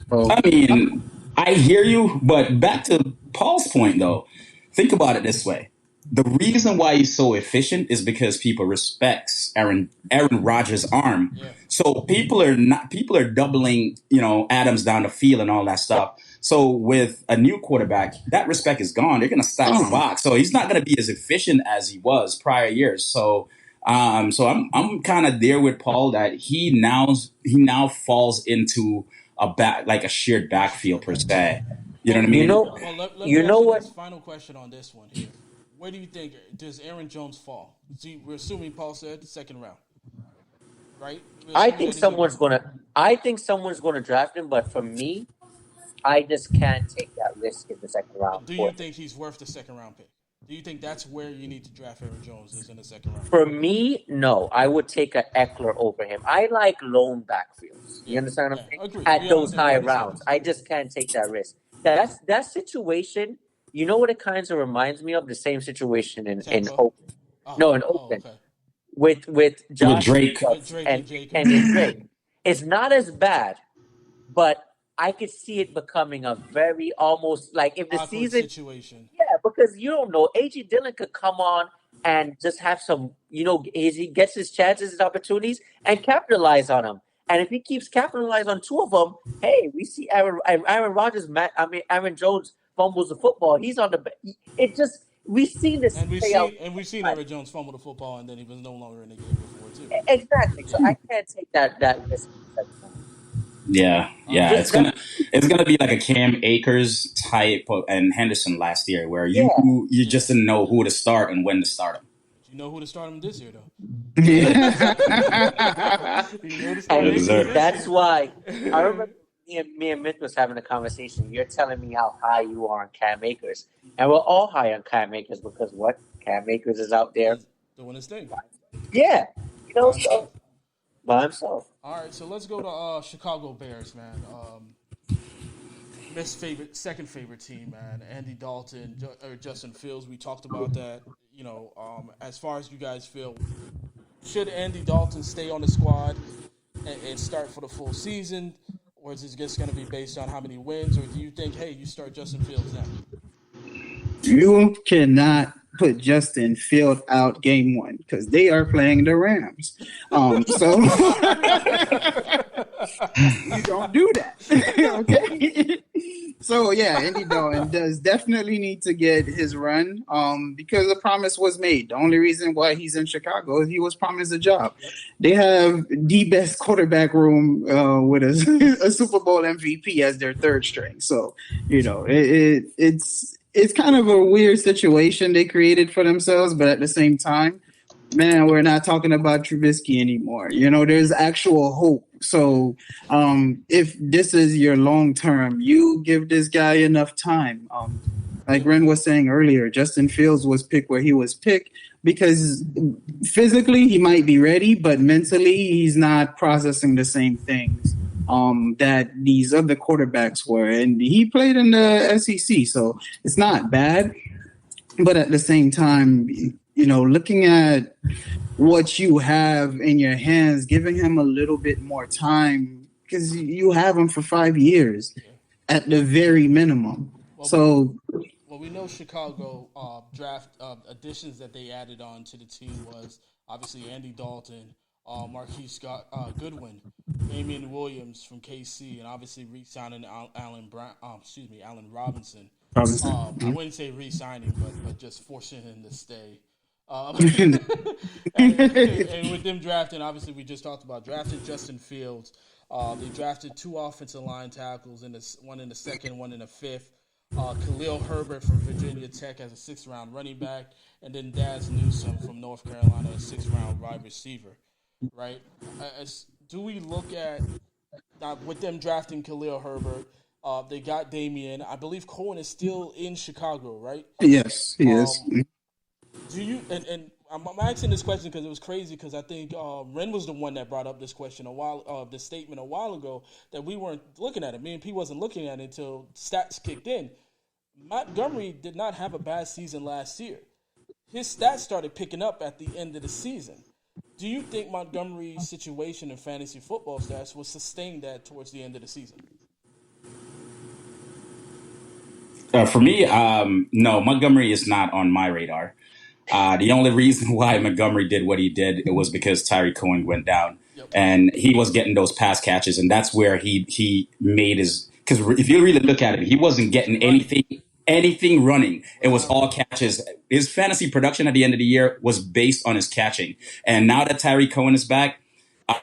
So, I mean, I hear you, but back to Paul's point, though, think about it this way. The reason why he's so efficient is because people respects Aaron Rodgers' arm. Yeah. So people are doubling, you know, Adams down the field and all that stuff. So with a new quarterback, that respect is gone. They're going to stack the box. So he's not going to be as efficient as he was prior years. So I'm kind of there with Paul that he now falls into a shared backfield per se. You know what I mean? You know what? Final question on this one here. Where do you think does Aaron Jones fall? See, we're assuming Paul said the second round, right? I think someone's gonna draft him, but for me, I just can't take that risk in the second round. Do you think he's worth the second round pick? Do you think that's where you need to draft Aaron Jones is in the second round? For me, no. I would take a Eckler over him. I like lone backfields. You understand what I'm saying? Agreed. At those high rounds, I just can't take that risk. That situation. You know what it kind of reminds me of? The same situation in Oakland. In Oakland. Okay. With Josh Drake and Drake. It's not as bad, but I could see it becoming a very almost like if the awkward season situation. Yeah, because you don't know. A.J. Dillon could come on and just have some, he gets his chances, his opportunities, and capitalize on them. And if he keeps capitalizing on 2 of them, hey, we see Aaron Rodgers, Aaron Jones fumbles the football. He's on the. we've seen this And play out. we've seen Aaron Jones fumble the football, and then he was no longer in the game before too. Exactly. So Yeah. I can't take that risk in the second round. Yeah, All right. yeah. Just that, It's gonna be like a Cam Akers type of, and Henderson last year, where yeah. you just didn't know who to start and when to start him. But you know who to start him this year, though. Yeah. You know who to start And Akers sir. this that's year. why I remember me and Myth was having a conversation. You're telling me how high you are on Cam Akers. And we're all high on Cam Akers because what? Cam Akers is out there. He's doing his thing Yeah. You know, by so himself. by himself. All right, so let's go to Chicago Bears, man. Myth's second favorite team, man. Andy Dalton or Justin Fields. We talked about that. You know, as far as you guys feel, should Andy Dalton stay on the squad and start for the full season, or is it just going to be based on how many wins, or do you think, hey, you start Justin Fields now? You cannot put Justin Field out game one because they are playing the Rams. So you don't do that. Okay. So yeah, Andy Dalton does definitely need to get his run because the promise was made. The only reason why he's in Chicago is he was promised a job. They have the best quarterback room with a Super Bowl MVP as their third string. So, you know, it's kind of a weird situation they created for themselves, but at the same time, man, we're not talking about Trubisky anymore. You know, there's actual hope. So if this is your long term, you give this guy enough time. Like Ren was saying earlier, Justin Fields was picked where he was picked because physically he might be ready, but mentally he's not processing the same things that these other quarterbacks were. And he played in the SEC, so it's not bad. But at the same time, you know, looking at what you have in your hands, giving him a little bit more time because you have him for 5 years at the very minimum. Well, we know Chicago draft additions that they added on to the team was obviously Andy Dalton, Marquise Goodwin, Damian Williams from KC, and obviously re-signing Allen Robinson. I wouldn't say re-signing, but just forcing him to stay. And with them drafting, obviously we just talked about drafted Justin Fields. They drafted 2 offensive line tackles, one in the second, one in the fifth. Khalil Herbert from Virginia Tech as a 6th round running back, and then Daz Newsome from North Carolina, a 6th round wide receiver. Right? Do we look at with them drafting Khalil Herbert? They got Damian. I believe Cohen is still in Chicago, right? Yes, he is. Do you and I'm asking this question because it was crazy because I think Ren was the one that brought up this question this statement a while ago that we weren't looking at it. Me and P wasn't looking at it until stats kicked in. Montgomery did not have a bad season last year. His stats started picking up at the end of the season. Do you think Montgomery's situation in fantasy football stats will sustain that towards the end of the season? For me, no, Montgomery is not on my radar. The only reason why Montgomery did what he did, it was because Tyreek Cohen went down. Yep. And he was getting those pass catches, and that's where he made his. Because if you really look at it, he wasn't getting anything running. It was all catches. His fantasy production at the end of the year was based on his catching. And now that Tyreek Cohen is back,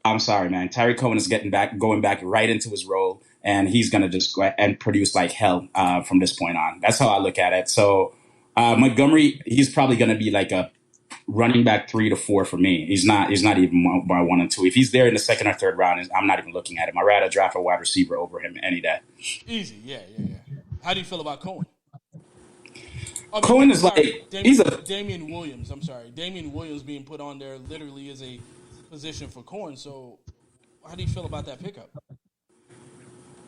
I'm sorry, man. Tyreek Cohen is going back right into his role, and he's gonna just go and produce like hell from this point on. That's how I look at it. So Montgomery, he's probably gonna be like a running back 3 to 4 for me. He's not even my 1 and 2. If he's there in the second or third round, I'm not even looking at him. I'd rather draft a wide receiver over him any day. Easy, yeah. How do you feel about Cohen? Cohen is like Damian Williams. I'm sorry, Damian Williams being put on there literally is a position for Cohen. So, how do you feel about that pickup?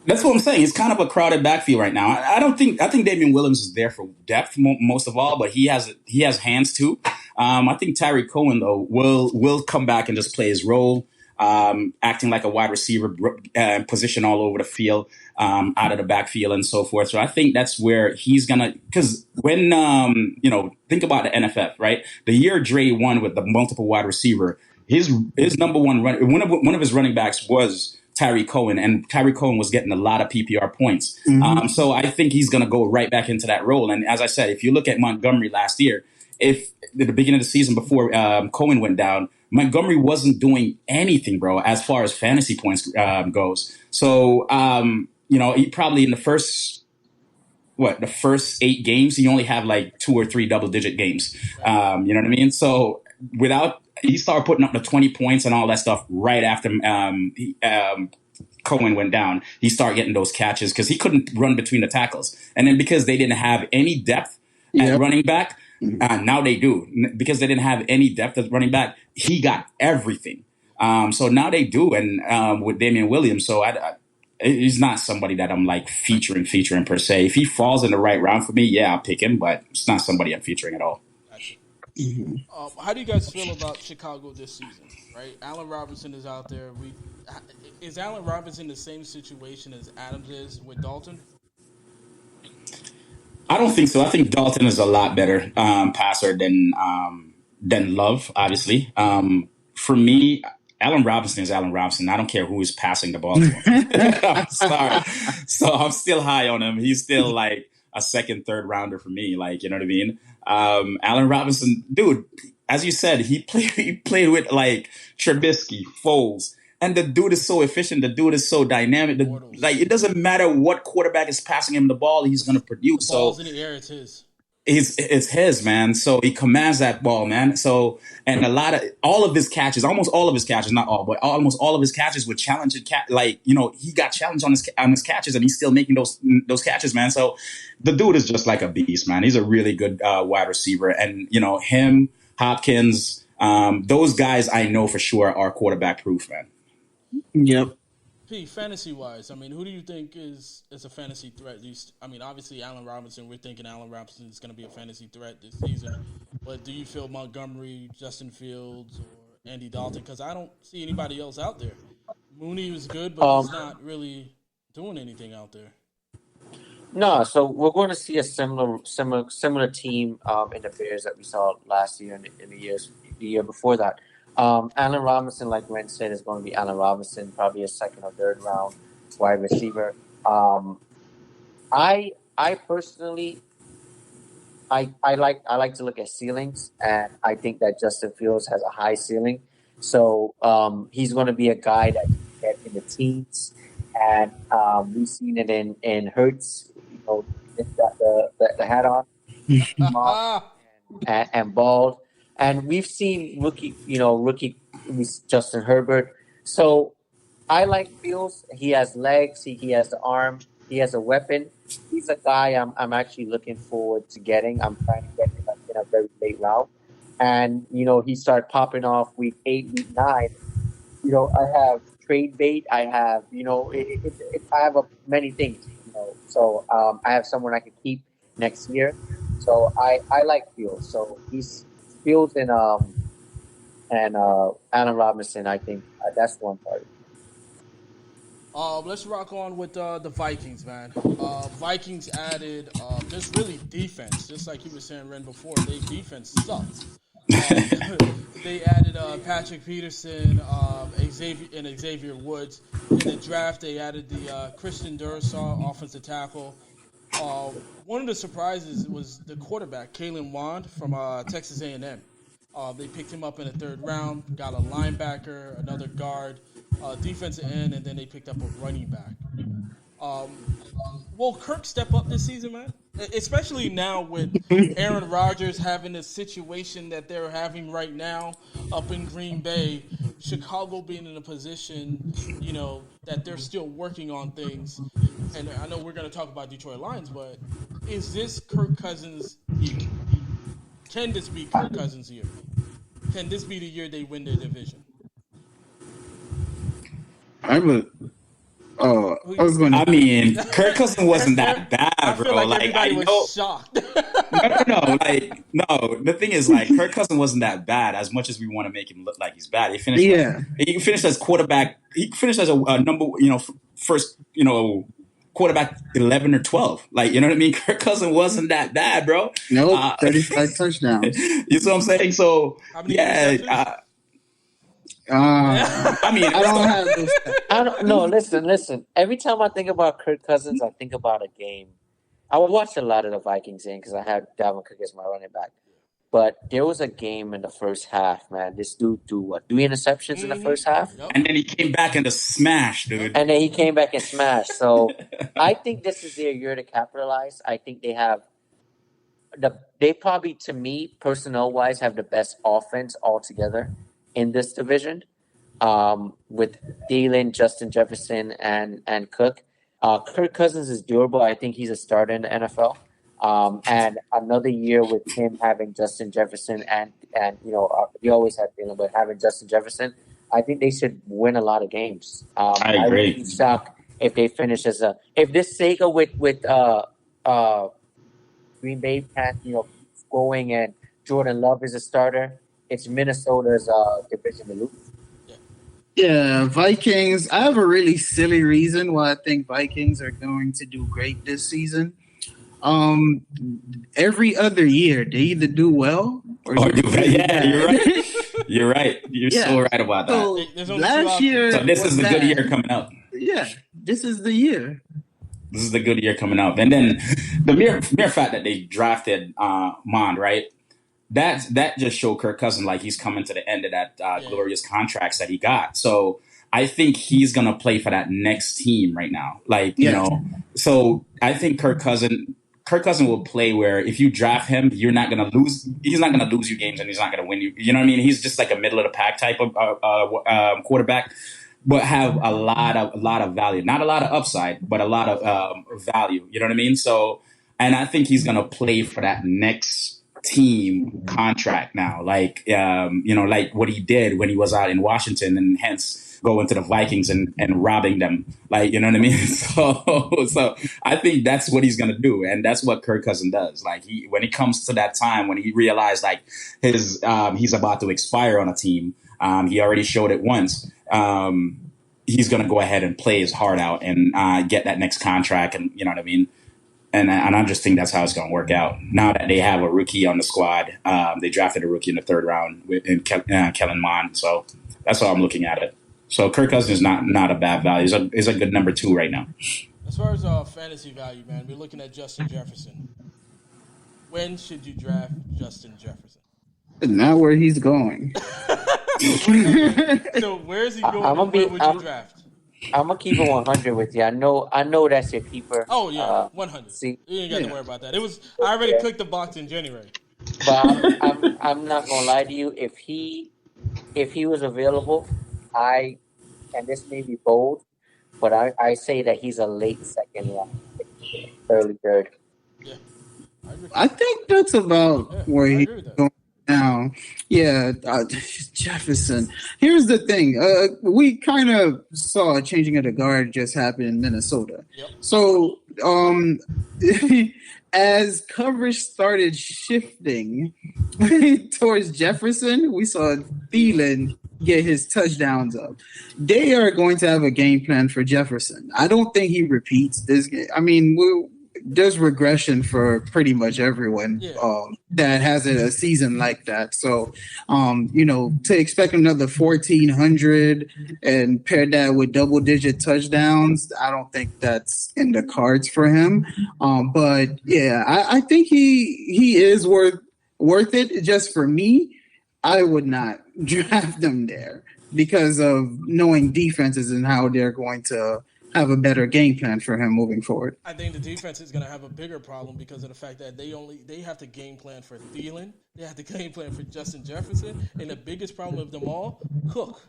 That's what I'm saying. It's kind of a crowded backfield right now. I think Damian Williams is there for depth most of all, but he has hands too. I think Tyreek Cohen though will come back and just play his role, acting like a wide receiver, position all over the field, out of the backfield and so forth. So I think that's where he's gonna. Because when think about the NFF, right? The year Dre won with the multiple wide receiver, his number one one of his running backs was Tyreek Cohen, and Tyreek Cohen was getting a lot of PPR points. Mm-hmm. So I think he's going to go right back into that role. And as I said, if you look at Montgomery last year, if at the beginning of the season before Cohen went down, Montgomery wasn't doing anything, bro, as far as fantasy points goes. So, he probably in the first 8 games, he only had like 2 or 3 double-digit games. You know what I mean? So he started putting up the 20 points and all that stuff right after Cohen went down. He started getting those catches because he couldn't run between the tackles. And then because they didn't have any depth at running back, now they do. Because they didn't have any depth at running back, he got everything. So now they do, and with Damian Williams. So he's not somebody that I'm like featuring per se. If he falls in the right round for me, yeah, I'll pick him, but it's not somebody I'm featuring at all. Gotcha. How do you guys feel about Chicago this season? Right, Allen Robinson is out there. Is Allen Robinson the same situation as Adams is with Dalton? I don't think so. I think Dalton is a lot better passer than Love, obviously. For me, Allen Robinson is Allen Robinson. I don't care who is passing the ball to him. I'm sorry. So I'm still high on him. He's still like a second, third rounder for me. Like, you know what I mean? Allen Robinson, dude, as you said, he played with like Trubisky, Foles. And the dude is so efficient. The dude is so dynamic. Like, it doesn't matter what quarterback is passing him the ball, he's going to produce. The ball's in the air, it's his. It's his, man. So he commands that ball, man. So, and all of his catches, almost all of his catches, not all, but almost all of his catches were challenging he got challenged on his catches, and he's still making those catches, man. So the dude is just like a beast, man. He's a really good wide receiver, and him, Hopkins, those guys I know for sure are quarterback proof, man. Yep. P, fantasy-wise, I mean, who do you think is a fantasy threat? Obviously, Allen Robinson, we're thinking Allen Robinson is going to be a fantasy threat this season. But do you feel Montgomery, Justin Fields, or Andy Dalton? Because I don't see anybody else out there. Mooney was good, but he's not really doing anything out there. No, so we're going to see a similar team in the Bears that we saw last year and in the year before that. Allen Robinson, like Gwen said, is going to be Allen Robinson, probably a second or third round wide receiver. I personally, I like to look at ceilings, and I think that Justin Fields has a high ceiling. So he's going to be a guy that can get in the teens, and we've seen it in Hurts. He's got the hat on and bald. And we've seen rookie Justin Herbert. So I like Fields. He has legs. He has the arm. He has a weapon. He's a guy I'm actually looking forward to getting. I'm trying to get him in a very late round. And, he started popping off week 8, week 9. I have trade bait. I have, I have many things, So I have someone I can keep next year. So I like Fields. So he's Fields and Allen Robinson, I think that's one part. Let's rock on with the Vikings, man. Vikings added just really defense, just like you were saying, Ren, before. Their defense sucks. They added Patrick Peterson, Xavier Woods. In the draft, they added the Christian Dursaw, offensive tackle. One of the surprises was the quarterback, Kalen Mond from Texas A&M. They picked him up in the 3rd round, got a linebacker, another guard, defensive end, and then they picked up a running back. Will Kirk step up this season, man? Especially now with Aaron Rodgers having the situation that they're having right now up in Green Bay, Chicago being in a position, that they're still working on things. And I know we're going to talk about Detroit Lions, but is this Kirk Cousins' year? Can this be Kirk Cousins' year? Can this be the year they win their division? I was going to. I mean, Kirk Cousins wasn't that bad, bro. I feel like everybody was shocked. No. The thing is, Kirk Cousins wasn't that bad as much as we want to make him look like he's bad. He finished as quarterback. He finished as a number, first, quarterback 11 or 12. You know what I mean? Kirk Cousins wasn't that bad, bro. Nope, 35 touchdowns. You see what I'm saying? So, I mean, I don't have those stats. I don't know. Listen. Every time I think about Kirk Cousins, I think about a game. I watched a lot of the Vikings game because I had Dalvin Cook as my running back. But there was a game in the first half, man. This dude threw what, 3 interceptions in the first half, and then he came back into smash, dude. and then he came back and smashed. So I think this is their year to capitalize. I think they have they probably, to me, personnel wise, have the best offense altogether in this division. With Thielen, Justin Jefferson, and Cook. Kirk Cousins is durable. I think he's a starter in the NFL. And another year with him having Justin Jefferson and we always have Thielen, but having Justin Jefferson, I think they should win a lot of games. I agree. I would be shocked if they finish if this Sega with Green Bay can't going and Jordan Love is a starter. It's Minnesota's division to lose. Yeah, Vikings. I have a really silly reason why I think Vikings are going to do great this season. Every other year they either do well or do bad. Yeah, you're right. You're right. You're so right about that. So last year, so this is the good year coming out. Yeah, this is the year. This is the good year coming out. And then the mere fact that they drafted Mond, right? That just showed Kirk Cousins like he's coming to the end of that glorious contracts that he got. So I think he's gonna play for that next team right now. So I think Kirk Cousins will play where if you draft him, you're not gonna lose. He's not gonna lose you games, and he's not gonna win you. You know what I mean? He's just like a middle of the pack type of quarterback, but have a lot of value. Not a lot of upside, but a lot of value. You know what I mean? So, and I think he's gonna play for that next team contract now, like what he did when he was out in Washington, and hence going to the Vikings and robbing them, like, you know what I mean? So I think that's what he's gonna do, and that's what Kirk Cousins does. Like when it comes to that time when he realized like he's about to expire on a team, he already showed it once. He's gonna go ahead and play his heart out and get that next contract, and you know what I mean. And I just think that's how it's going to work out. Now that they have a rookie on the squad, they drafted a rookie in the third round in Kellen Mond. So that's how I'm looking at it. So Kirk Cousins is not a bad value. He's a good number 2 right now. As far as fantasy value, man, we're looking at Justin Jefferson. When should you draft Justin Jefferson? Not where he's going. So where is he going? Where would you draft? I'm gonna keep it 100 with you. I know that's your keeper. Oh yeah, 100. See, you ain't got to worry about that. I already clicked the box in January. But I'm not gonna lie to you. If he was available, and this may be bold, but I say that he's a late second round, early third. Yeah, I think that's about where he's going now. Yeah, Jefferson. Here's the thing. We kind of saw a changing of the guard just happen in Minnesota. Yep. So as coverage started shifting towards Jefferson, we saw Thielen get his touchdowns up. They are going to have a game plan for Jefferson. I don't think he repeats this game. I mean, there's regression for pretty much everyone that has a season like that. So, to expect another 1,400 and pair that with double-digit touchdowns, I don't think that's in the cards for him. But yeah, I think he is worth it. Just for me, I would not draft him there because of knowing defenses and how they're going to have a better game plan for him moving forward. I think the defense is going to have a bigger problem because of the fact that they have to game plan for Thielen, they have to game plan for Justin Jefferson, and the biggest problem of them all, Cook.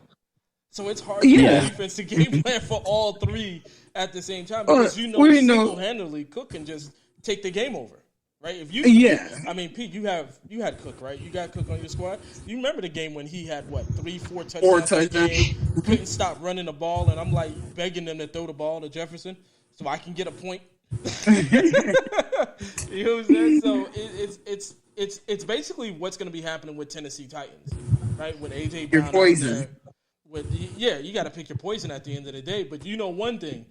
So it's hard for the defense to game plan for all three at the same time because single-handedly Cook can just take the game over. Right? I mean, Pete, you had Cook, right? You got Cook on your squad. You remember the game when he had 3-4 touchdowns a game, couldn't stop running the ball, and I'm like begging them to throw the ball to Jefferson so I can get a point. You know what I'm saying? So it's basically what's going to be happening with Tennessee Titans, right? With AJ Brown, your poison. You got to pick your poison at the end of the day. But you know one thing,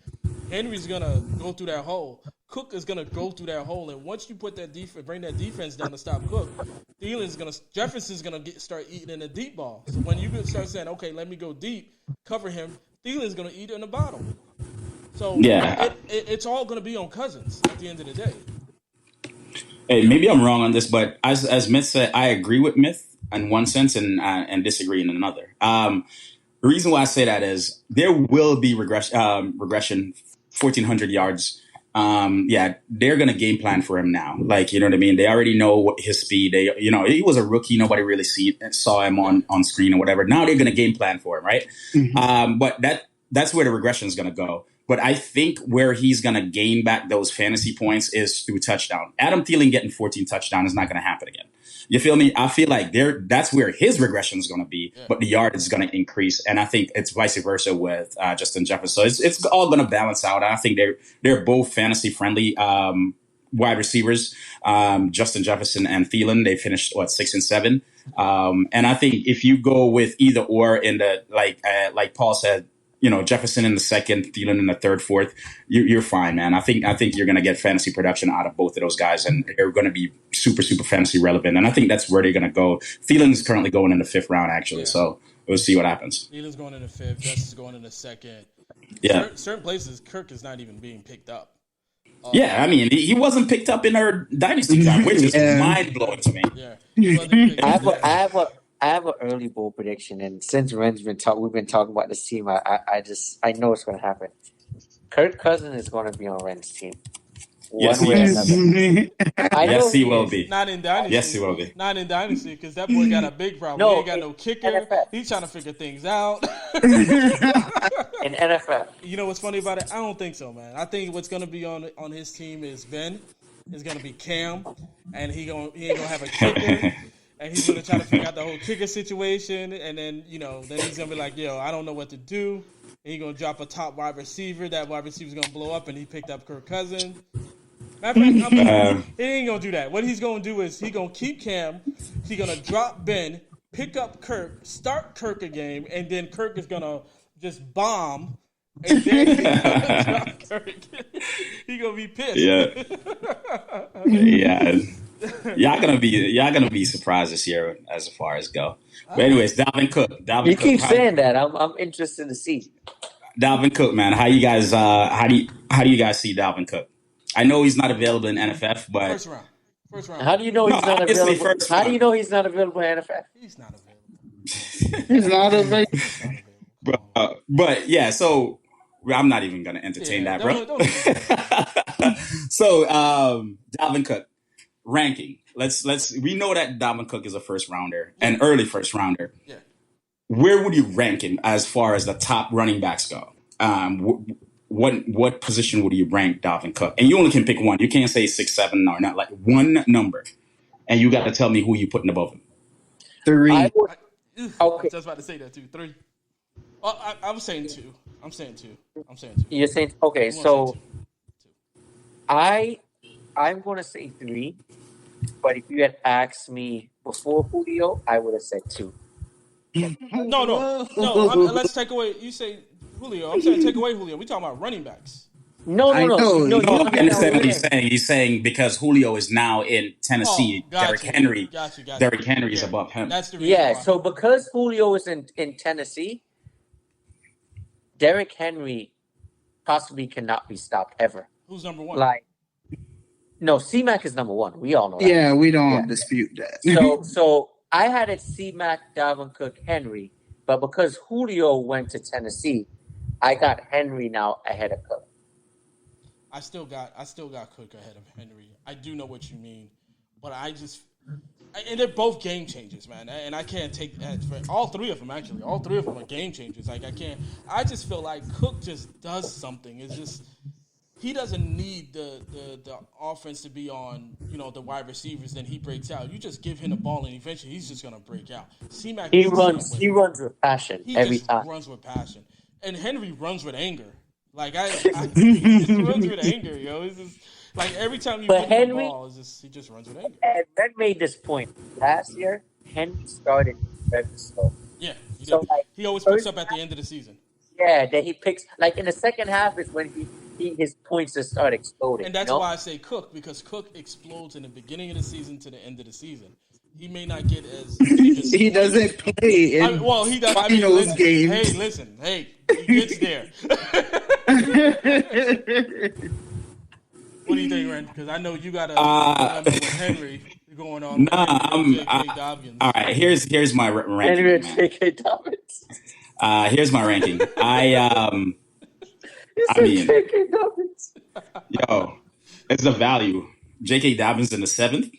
Henry's going to go through that hole. Cook is going to go through that hole, and once you put that bring that defense down to stop Cook, Jefferson's gonna start eating in the deep ball. So when you start saying, okay, let me go deep, cover him, Thielen's gonna eat in the bottom. So it's all gonna be on Cousins at the end of the day. Hey, maybe I'm wrong on this, but as Myth said, I agree with Myth in one sense and disagree in another. The reason why I say that is there will be regression, 1,400 yards. They're going to game plan for him now. Like, you know what I mean? They already know what his speed. He was a rookie. Nobody really saw him on screen or whatever. Now they're going to game plan for him, right? Mm-hmm. But that's where the regression is going to go. But I think where he's going to gain back those fantasy points is through touchdown. Adam Thielen getting 14 touchdowns is not going to happen again. You feel me? I feel like that's where his regression is going to be, but the yard is going to increase. And I think it's vice versa with Justin Jefferson. So it's all going to balance out. I think they're both fantasy friendly wide receivers. Justin Jefferson and Thielen, they finished 6 and 7. And I think if you go with either or in the like Paul said, Jefferson in the second, Thielen in the third, fourth, you're fine, man. I think you're going to get fantasy production out of both of those guys, and they're going to be super, super fantasy relevant. And I think that's where they're going to go. Thielen is currently going in the 5th round, actually. So we'll see what happens. Thielen's going in the 5th. Justice is going in the 2nd. Yeah. Certain places, Kirk is not even being picked up. I mean, he wasn't picked up in our dynasty draft, which is mind blowing to me. Yeah, he wasn't picked up. I have an early bowl prediction, and since Ren's we've been talking about this team. I know it's going to happen. Kirk Cousins is going to be on Ren's team. Yes, he will be. Not in Dynasty. Yes, he will be. Not in Dynasty, because that boy got a big problem. No, he ain't got no kicker. NFL. He's trying to figure things out. In NFL. You know what's funny about it? I don't think so, man. I think what's going to be on his team is Ben. It's going to be Cam, and he ain't going to have a kicker. And he's going to try to figure out the whole kicker situation. And then, then he's going to be like, yo, I don't know what to do. And he's going to drop a top wide receiver. That wide receiver's going to blow up, and he picked up Kirk Cousins. Matter of fact, he ain't going to do that. What he's going to do is he's going to keep Cam. He's going to drop Ben, pick up Kirk, start Kirk a game, and then Kirk is going to just bomb. And then he's going to drop Kirk. He's going to be pissed. Yeah. Y'all gonna be surprised this year as far as go. But anyways, Dalvin Cook. You keep saying that. I'm interested to see. Dalvin Cook, man. How you guys see Dalvin Cook? I know he's not available in NFF, but first round. How do you know he's not available? How do you know he's not available in NFF? He's not available. He's not available. But yeah, so I'm not even gonna entertain that, bro. Don't So Dalvin Cook. Ranking. We know that Dalvin Cook is a first rounder, an early first rounder. Yeah. Where would you rank him as far as the top running backs go? What position would you rank Dalvin Cook? And you only can pick one. You can't say 6, 7, or not, like one number. And you got to tell me who you putting above him. 3. Okay. I was just about to say that too. 3. I'm saying 2. You're saying okay. So I'm going to say 3, but if you had asked me before Julio, I would have said 2. No. Let's take away. You say Julio. I'm saying take away Julio. We talking about running backs. No. I understand what he's saying. He's saying because Julio is now in Tennessee, Derrick Henry. Derrick Henry is above him. That's the reason. Yeah. So because Julio is in Tennessee, Derrick Henry possibly cannot be stopped ever. Who's number 1? No, C-Mac is number 1. We all know that. Yeah, we don't dispute that. So I had it C-Mac, Dalvin Cook, Henry, but because Julio went to Tennessee, I got Henry now ahead of Cook. I still got Cook ahead of Henry. I do know what you mean, but and they're both game changers, man. And I can't take that for all 3 of them. Actually, all 3 of them are game changers. I can't. I just feel like Cook just does something. It's just. He doesn't need the offense to be on, the wide receivers. Then he breaks out. You just give him the ball, and eventually he's just gonna break out. C-Mac He runs with passion every time. He runs with passion, and Henry runs with anger. He just runs with anger, yo. It's just like every time you put him the ball, he just runs with anger. And Ben made this point last year. Henry started very slow. Yeah, he always picks up at the end of the season. Yeah, then he picks in the second half is when his points just start exploding. And that's why I say Cook, because Cook explodes in the beginning of the season to the end of the season. he may not get as much he doesn't play in he does. finals Listen, games. Hey, listen. Hey, he gets there. What do you think, Ren? Because I know you got a dilemma with Henry going on. All right. Here's my ranking. Henry and J.K. Dobbins. Here's my ranking. I mean, J.K. Dobbins. Yo, it's the value. J.K. Dobbins in the 7th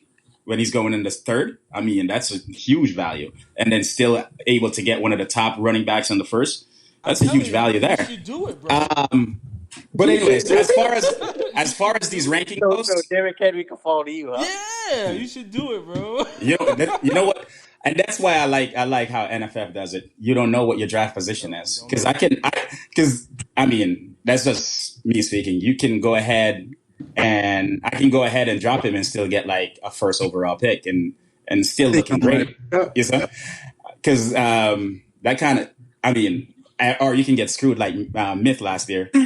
when he's going in the 3rd. I mean, that's a huge value. And then still able to get one of the top running backs in the 1st. That's a huge value there. You should do it, bro. But anyways, as far as these rankings goes, so Derrick Henry can fall to you, huh? Yeah, you should do it, bro. You know what? And that's why I like how NFF does it. You don't know what your draft position is because I mean that's just me speaking. You can go ahead and I can go ahead and drop him and still get like a 1st overall pick and still looking great. You know, because that kind of I mean. Or you can get screwed like Myth last year. True,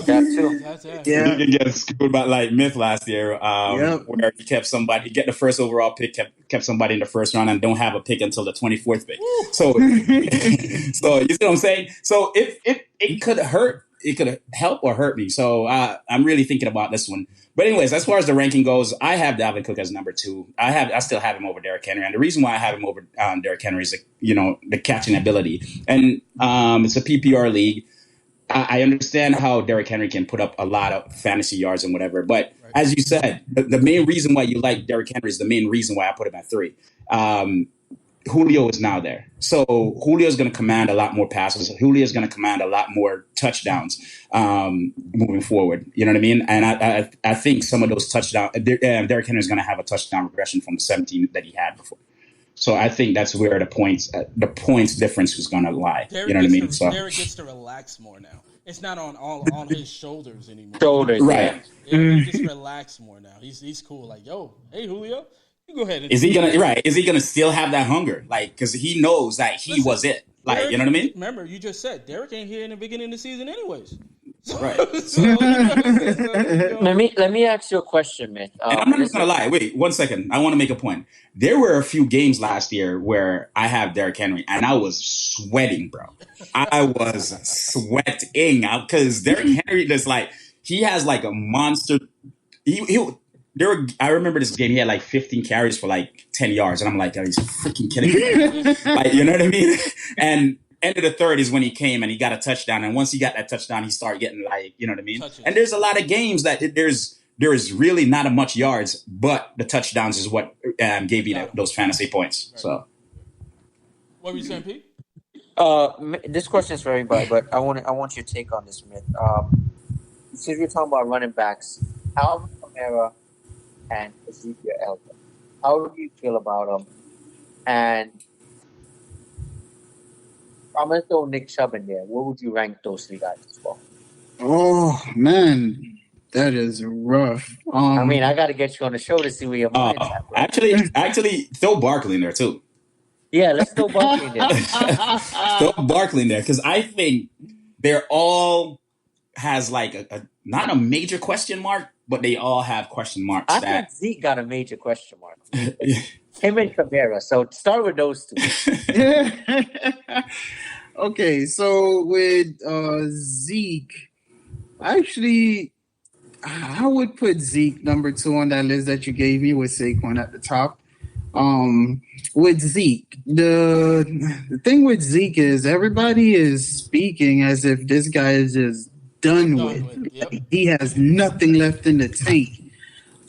that's true. Yeah. You can get screwed by like Myth last year, where you kept somebody, get the 1st overall pick, kept somebody in the 1st round, and don't have a pick until the 24th pick. So, so you see what I'm saying? So it could hurt, it could help or hurt me. So I'm really thinking about this one. But anyways, as far as the ranking goes, I have Dalvin Cook as number 2. I still have him over Derrick Henry, and the reason why I have him over Derrick Henry is the catching ability, and it's a PPR league. I understand how Derrick Henry can put up a lot of fantasy yards and whatever, but as you said, the main reason why you like Derrick Henry is the main reason why I put him at 3. Julio is now there. So Julio is going to command a lot more passes. Julio is going to command a lot more touchdowns moving forward. You know what I mean? And I think some of those touchdowns, Derrick Henry is going to have a touchdown regression from the 17 that he had before. So I think that's where the points difference is going to lie. Derrick you know what I mean? So Derrick gets to relax more now. It's not on his shoulders anymore. Right. Yeah, he just relax more now. He's cool. Like, yo, hey Julio. You go ahead. Is he gonna still have that hunger? Like, because he knows that he was it. Like, Derrick, you know what I mean? Remember, you just said Derrick ain't here in the beginning of the season, anyways. Right. Let me ask you a question, man. And I'm not gonna lie. Wait 1 second. I want to make a point. There were a few games last year where I have Derrick Henry, and I was sweating, bro. I was sweating out because Derrick Henry just like he has like a monster. I remember this game. He had like 15 carries for like 10 yards, and I'm like, oh, he's freaking kidding me. Like, you know what I mean? And end of the 3rd is when he came and he got a touchdown. And once he got that touchdown, he started getting like, you know what I mean? Touches. And there's a lot of games that there is really not much yards, but the touchdowns is what gave you those fantasy points. Right. So, what were you saying, Pete? This question is for everybody, but I want your take on this, Myth. Since we're talking about running backs, Alvin Kamara and Ezekiel Elliott. How do you feel about them? And I'm going to throw Nick Chubb in there. Where would you rank those 3 guys as well? Oh, man. That is rough. I mean, I got to get you on the show to see where your mind's at. Right? Actually, throw Barkley in there, too. Yeah, let's throw Barkley in there. Throw Barkley in there, because I think they're all has like a not a major question mark, but they all have question marks. I think Zeke got a major question mark. Him and Kamara. So start with those 2. Okay, so with Zeke, actually, I would put Zeke number 2 on that list that you gave me with Saquon at the top. With Zeke, the thing with Zeke is everybody is speaking as if this guy is just done with. Yep. He has nothing left in the tank.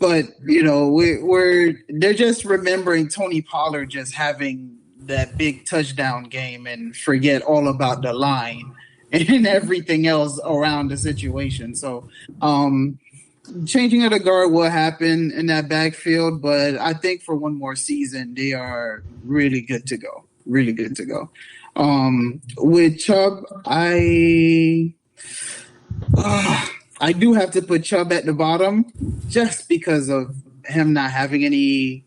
But they're just remembering Tony Pollard just having that big touchdown game and forget all about the line and everything else around the situation. So, changing of the guard will happen in that backfield, but I think for one more season, they are really good to go. Really good to go. With Chubb, I do have to put Chubb at the bottom just because of him not having any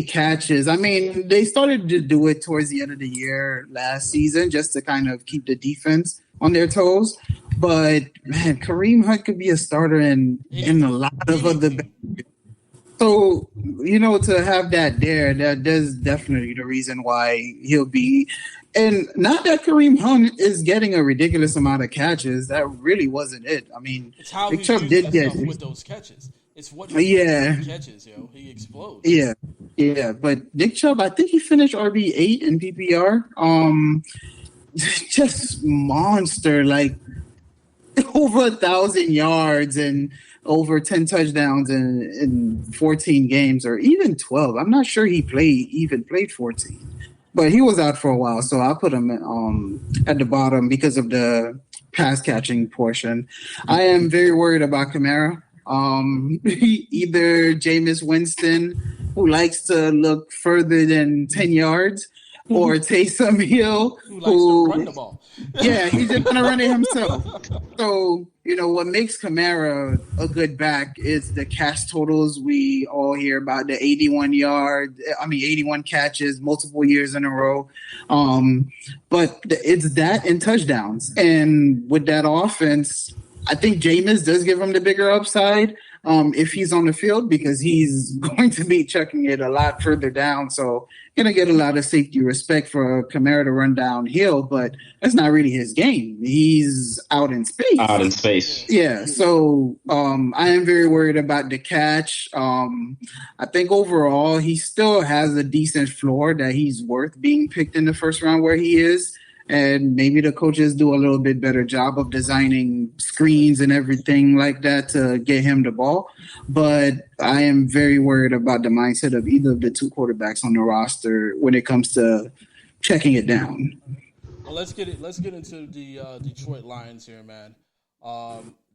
catches. I mean, they started to do it towards the end of the year last season just to kind of keep the defense on their toes. But, man, Kareem Hunt could be a starter in a lot of other So, to have that there, that's definitely the reason why he'll be. And not that Kareem Hunt is getting a ridiculous amount of catches. That really wasn't it. I mean, It's how Nick he's Chubb using did get. himself with those catches. It's what he does Yeah, with the catches, yo. He explodes. yeah, yeah. But Nick Chubb, I think he finished RB8 in PPR. Just monster. Like, over 1,000 yards and over 10 touchdowns in 14 games, or even 12. I'm not sure he played 14, but he was out for a while. So I put him at the bottom because of the pass catching portion. I am very worried about Kamara. Either Jameis Winston, who likes to look further than 10 yards, or Taysom Hill, Who likes to run the ball. yeah, he's just gonna run it himself. So, what makes Kamara a good back is the catch totals. We all hear about the 81 catches, multiple years in a row. But it's that and touchdowns. And with that offense, I think Jameis does give him the bigger upside if he's on the field, because he's going to be chucking it a lot further down. So going to get a lot of safety respect for Kamara to run downhill, but that's not really his game. He's out in space. Out in space. Yeah, so I am very worried about the catch. I think overall he still has a decent floor that he's worth being picked in the first round where he is. And maybe the coaches do a little bit better job of designing screens and everything like that to get him the ball. But I am very worried about the mindset of either of the two quarterbacks on the roster when it comes to checking it down. Well, let's get into the Detroit Lions here, man.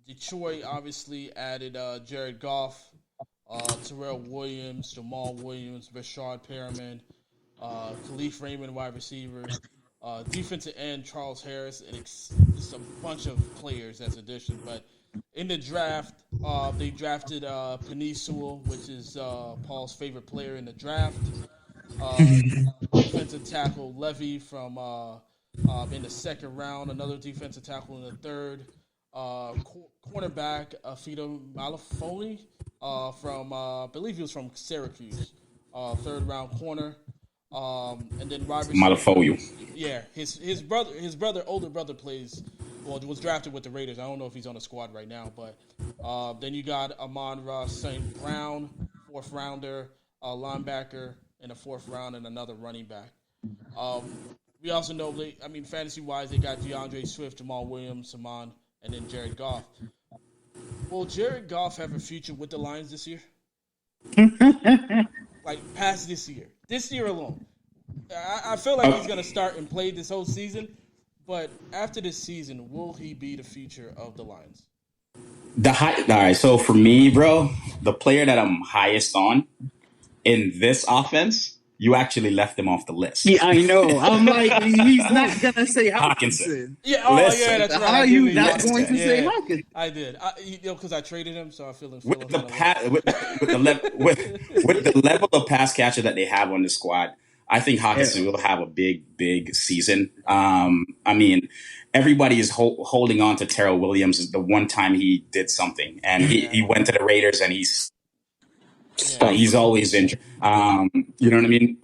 Detroit obviously added Jared Goff, Terrell Williams, Jamal Williams, Rashad Perriman, Khalif Raymond, wide receiver. Defensive end Charles Harris, and just a bunch of players as addition. But in the draft, they drafted Penei Sewell, which is Paul's favorite player in the draft. Defensive tackle Levy from in the second round. Another defensive tackle in the third. Cornerback Fido Malafoni from I believe he was from Syracuse. Third round corner. And then wide receiver. Malafoyu. Yeah, his older brother was drafted with the Raiders. I don't know if he's on the squad right now, but then you got Amon-Ra St. Brown, fourth rounder, a linebacker in the fourth round, and another running back. We also know, fantasy wise, they got DeAndre Swift, Jamal Williams, Saman, and then Jared Goff. Will Jared Goff have a future with the Lions this year? Like past this year alone. I feel like he's going to start and play this whole season, but after this season, will he be the future of the Lions? All right, so for me, bro, the player that I'm highest on in this offense, you actually left him off the list. Yeah, I know. I'm like, he's not going to say Hawkinson. Yeah, Listen, that's right. How are you not going to say Hawkinson? I did. Because I traded him, so I feel him. With the level of pass catcher that they have on the squad, I think Hawkinson will have a big season. Everybody is holding on to Terrell Williams the one time he did something, and he went to the Raiders, and he's always injured. You know what I mean?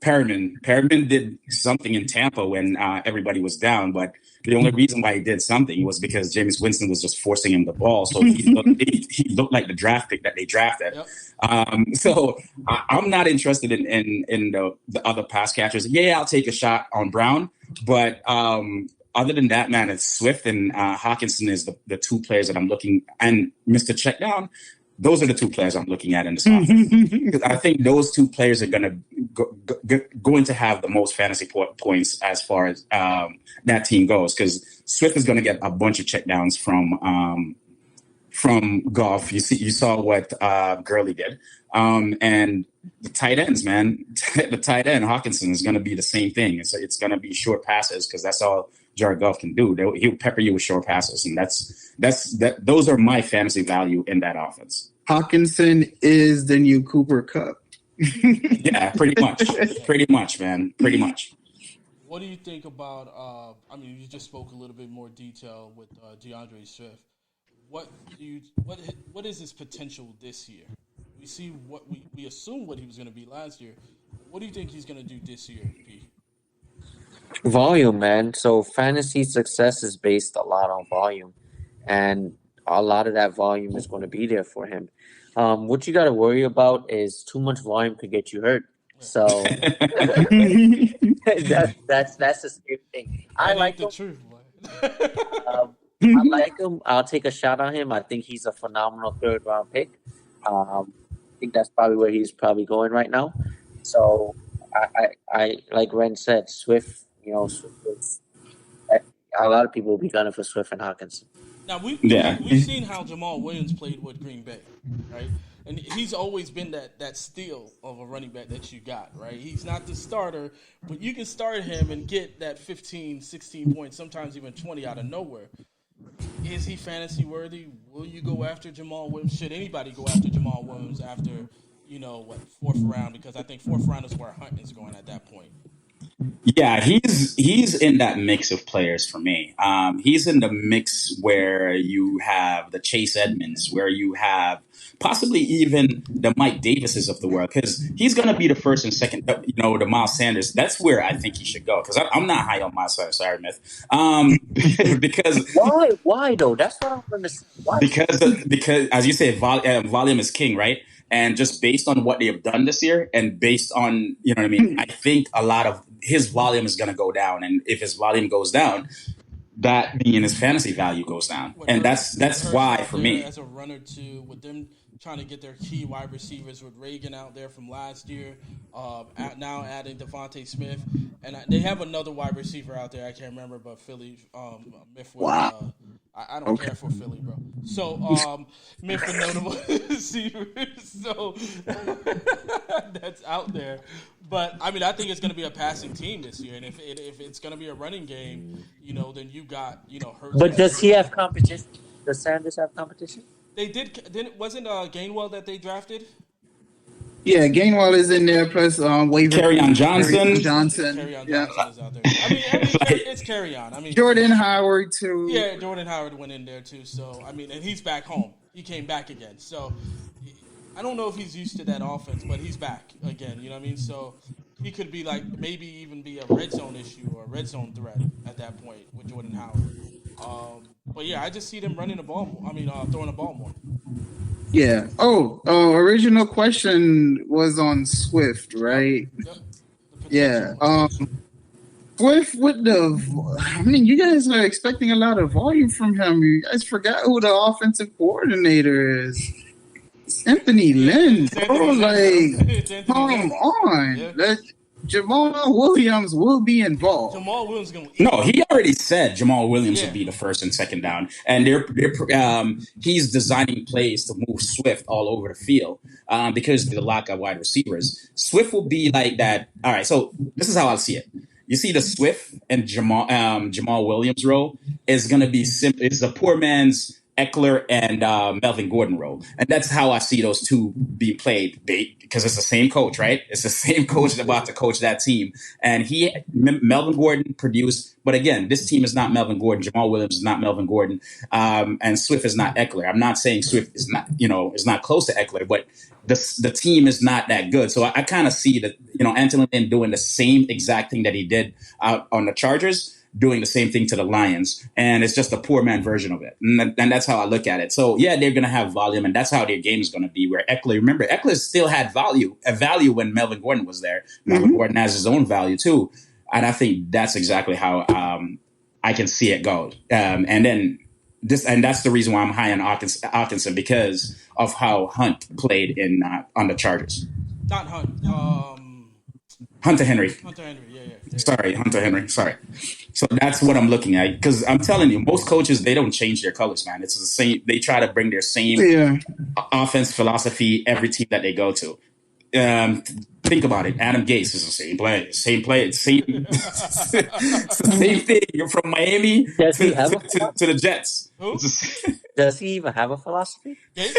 Perriman did something in Tampa when everybody was down, but the only reason why he did something was because Jameis Winston was just forcing him the ball. So he looked like the draft pick that they drafted. Yep. So I'm not interested in the other pass catchers. Yeah, I'll take a shot on Brown, but other than that, man, it's Swift and Hawkinson is the two players that I'm looking, and Mr. Checkdown. Those are the two players I'm looking at in this offense. I think those two players are going to have the most fantasy points as far as that team goes. Because Swift is going to get a bunch of checkdowns from Goff. You saw what Gurley did, and the tight ends, man. The tight end Hawkinson is going to be the same thing. It's going to be short passes because that's all Jared Goff can do. He'll pepper you with short passes, and those are my fantasy value in that offense. Hawkinson is the new Cooper Kupp. Yeah, pretty much, man. Pretty much. What do you think about? You just spoke a little bit more detail with DeAndre Swift. What is his potential this year? We see what we assume what he was going to be last year. What do you think he's going to do this year, P? Volume, man. So fantasy success is based a lot on volume, and a lot of that volume is going to be there for him. What you got to worry about is too much volume could get you hurt. So that's the scary thing. I That ain't like the him. truth, boy. I like him. I'll take a shot on him. I think he's a phenomenal third round pick. I think that's probably where he's probably going right now. So I like Ren said, Swift. Swift is, a lot of people will be gunning for Swift and Hawkins. Now Yeah. we've seen how Jamal Williams played with Green Bay, right? And he's always been that steal of a running back that you got, right? He's not the starter, but you can start him and get that 15, 16 points, sometimes even 20 out of nowhere. Is he fantasy worthy? Will you go after Jamal Williams? Should anybody go after Jamal Williams after, fourth round? Because I think fourth round is where Hunt is going at that point. Yeah, he's in that mix of players for me. He's in the mix where you have the Chase Edmonds, where you have possibly even the Mike Davises of the world, because he's going to be the first and second, the Miles Sanders. That's where I think he should go, because I'm not high on Miles Sanders. Sorry, Myth. Because why though? That's what I'm going to say. Why? Because as you say, volume is king, right? And just based on what they have done this year, and based on I think a lot of his volume is going to go down, and if his volume goes down, that means his fantasy value goes down, and that's why for me as a runner too, with them trying to get their key wide receivers with Reagan out there from last year, now adding Devontae Smith, and they have another wide receiver out there I can't remember, but Philly, Myth was, Wow. I don't care for Philly, bro. So Myth the notable receiver, so that's out there. But I mean, I think it's going to be a passing team this year, and if it's going to be a running game, then you got Hurts. But does he have competition? Does Sanders have competition? They wasn't Gainwell that they drafted? Yeah, Gainwell is in there, plus waiver. Kerryon Johnson. Kerryon Johnson is out there. I mean it's Kerryon. I mean, Jordan Howard too. Yeah, Jordan Howard went in there too. So I mean, and he's back home. He came back again. So I don't know if he's used to that offense, but he's back again. You know what I mean? So he could be like maybe even be a red zone issue or a red zone threat at that point with Jordan Howard. But yeah, I just see them running the ball more. I mean, throwing the ball more. Yeah. Original question was on Swift, right? Yep. Yeah. Swift with you guys are expecting a lot of volume from him. You guys forgot who the offensive coordinator is. Anthony Lynn, bro. Come on. Yeah. Jamal Williams will be involved. Jamal Williams going to No, he already said Jamal Williams would be the first and second down, and he's designing plays to move Swift all over the field because of the lack of wide receivers. Swift will be like that. All right, so this is how I see it. You see, the Swift and Jamal Williams role is going to be simple. It's the poor man's Eckler and Melvin Gordon role. And that's how I see those two being played, because it's the same coach, right? It's the same coach that's about to coach that team. And Melvin Gordon produced, but again, this team is not Melvin Gordon. Jamal Williams is not Melvin Gordon. And Swift is not Eckler. I'm not saying Swift is not, is not close to Eckler, but the team is not that good. So I kind of see that, Anthony Lynn doing the same exact thing that he did out on the Chargers, doing the same thing to the Lions, and it's just a poor man version of it. And that's how I look at it. So yeah, they're going to have volume, and that's how their game is going to be. Where Eckler still had value when Melvin Gordon was there. Melvin Gordon has his own value too. And I think that's exactly how I can see it go. And that's the reason why I'm high on Hawkinson, because of how Hunt played on the Chargers. Not Hunt. Hunter Henry. Yeah. Sorry, Hunter Henry. Sorry. So that's what I'm looking at, because I'm telling you, most coaches, they don't change their colors, man. It's the same. They try to bring their same offense philosophy every team that they go to. Think about it. Adam Gase is the same play, same thing. You're from Miami to the Jets. Does he even have a philosophy? Yeah,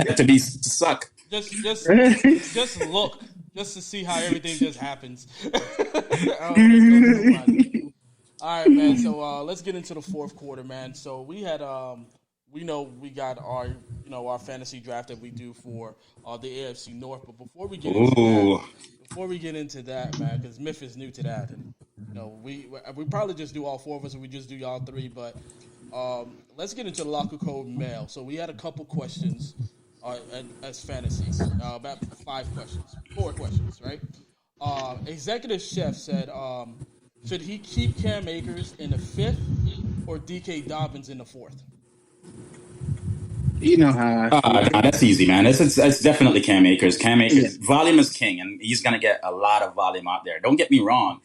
to suck. Just look. Just to see how everything just happens. All right, man. So let's get into the fourth quarter, man. So we had we know we got our fantasy draft that we do for the AFC North. But before we get into that, man, because Myth is new to that, and we probably just do all four of us, or we just do y'all three. But let's get into the Locker Code mail. So we had a couple questions as fantasy, about 4 questions, right? Executive Chef said, should he keep Cam Akers in the 5th or DK Dobbins in the 4th? You know how I feel. No, that's easy, man. It's definitely Cam Akers. Cam Akers, volume is king, and he's going to get a lot of volume out there. Don't get me wrong.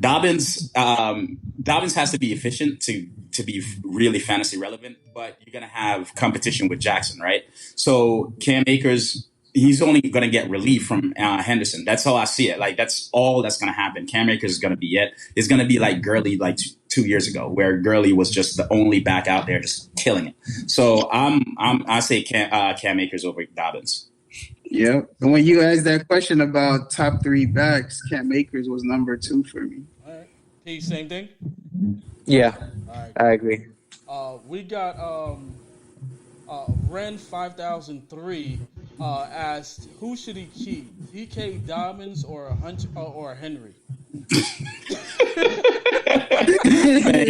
Dobbins has to be efficient to be really fantasy relevant, but you're going to have competition with Jackson, right? So Cam Akers, he's only going to get relief from Henderson. That's how I see it. Like, that's all that's going to happen. Cam Akers is going to be it. It's going to be like Gurley like 2 years ago, where Gurley was just the only back out there just killing it. So I say Cam Akers over Dobbins. Yep. And when you asked that question about top 3 backs, Cam Akers was number 2 for me. All right. P, same thing? Yeah, right. I agree. We got Ren 5003 asked, who should he keep, DK Dobbins or Henry? Man,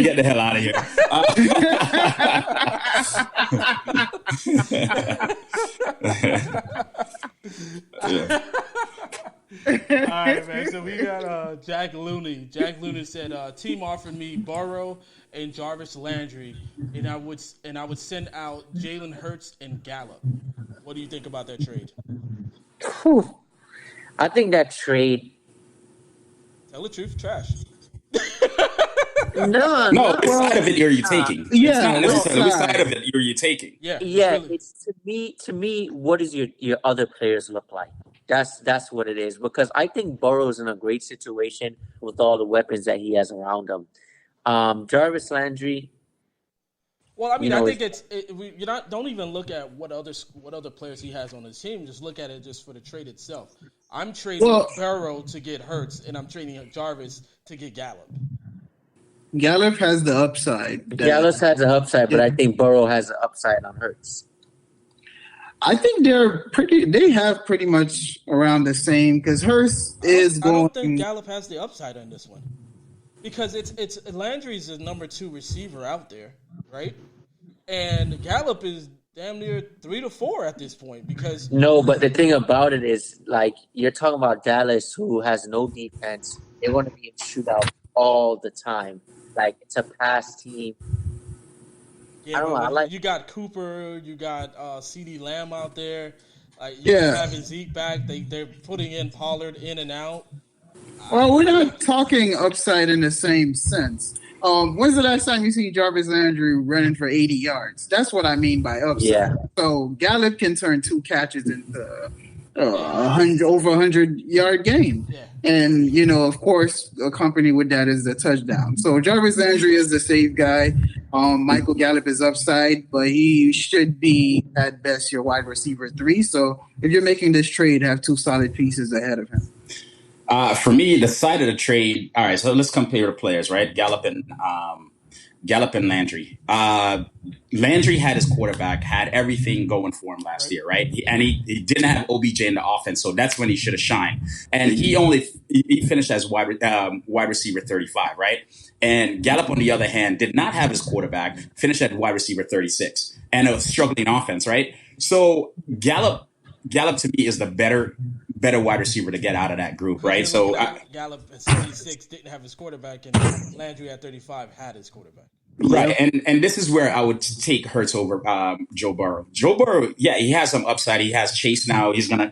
get the hell out of here. All right, man. So we got Jack Looney. Jack Looney said, team offered me Burrow and Jarvis Landry, and I would send out Jalen Hurts and Gallup. What do you think about that trade? Whew. I think that trade. Tell the truth, trash. No. Which side of it are you taking? Yeah, it's not necessarily which side of it are you taking. Yeah. Really... It's to me. What does your other players look like? That's what it is. Because I think Burrow's in a great situation with all the weapons that he has around him. Jarvis Landry. Well, I mean, I think don't even look at what other players he has on his team. Just look at it just for the trade itself. I'm trading Burrow to get Hurts, and I'm trading Jarvis to get Gallup. Gallup has the upside. Gallup has the upside, but I think Burrow has the upside on Hurts. I think they have pretty much around the same, because Hurts is going. I don't think Gallup has the upside on this one, because it's Landry's the number 2 receiver out there, right? And Gallup is damn near 3 to 4 at this point, because no. But the thing about it is, like, you're talking about Dallas, who has no defense. They're going to be in shootout all the time. Like, it's a pass team. Yeah, I don't know. You got Cooper, you got CeeDee Lamb out there. You're having Zeke back. They're putting in Pollard in and out. Well, we're not talking upside in the same sense. When's the last time you seen Jarvis Landry running for 80 yards? That's what I mean by upside. Yeah. So Gallup can turn 2 catches into over 100-yard game. Yeah. And, of course, accompanied with that is the touchdown. So Jarvis Landry is the safe guy. Michael Gallup is upside, but he should be, at best, your wide receiver 3. So if you're making this trade, have 2 solid pieces ahead of him. For me, the side of the trade. All right, so let's compare the players, right? Gallup and Landry. Landry had his quarterback, had everything going for him last year, right? He didn't have OBJ in the offense, so that's when he should have shined. And he finished as wide receiver 35, right? And Gallup, on the other hand, did not have his quarterback, finished at wide receiver 36, and a struggling offense, right? So Gallup to me is the better wide receiver to get out of that group, right? So Gallup at 76 didn't have his quarterback, and Landry at 35 had his quarterback. Right, and this is where I would take Hurts over Joe Burrow. Joe Burrow, yeah, he has some upside. He has Chase now. He's gonna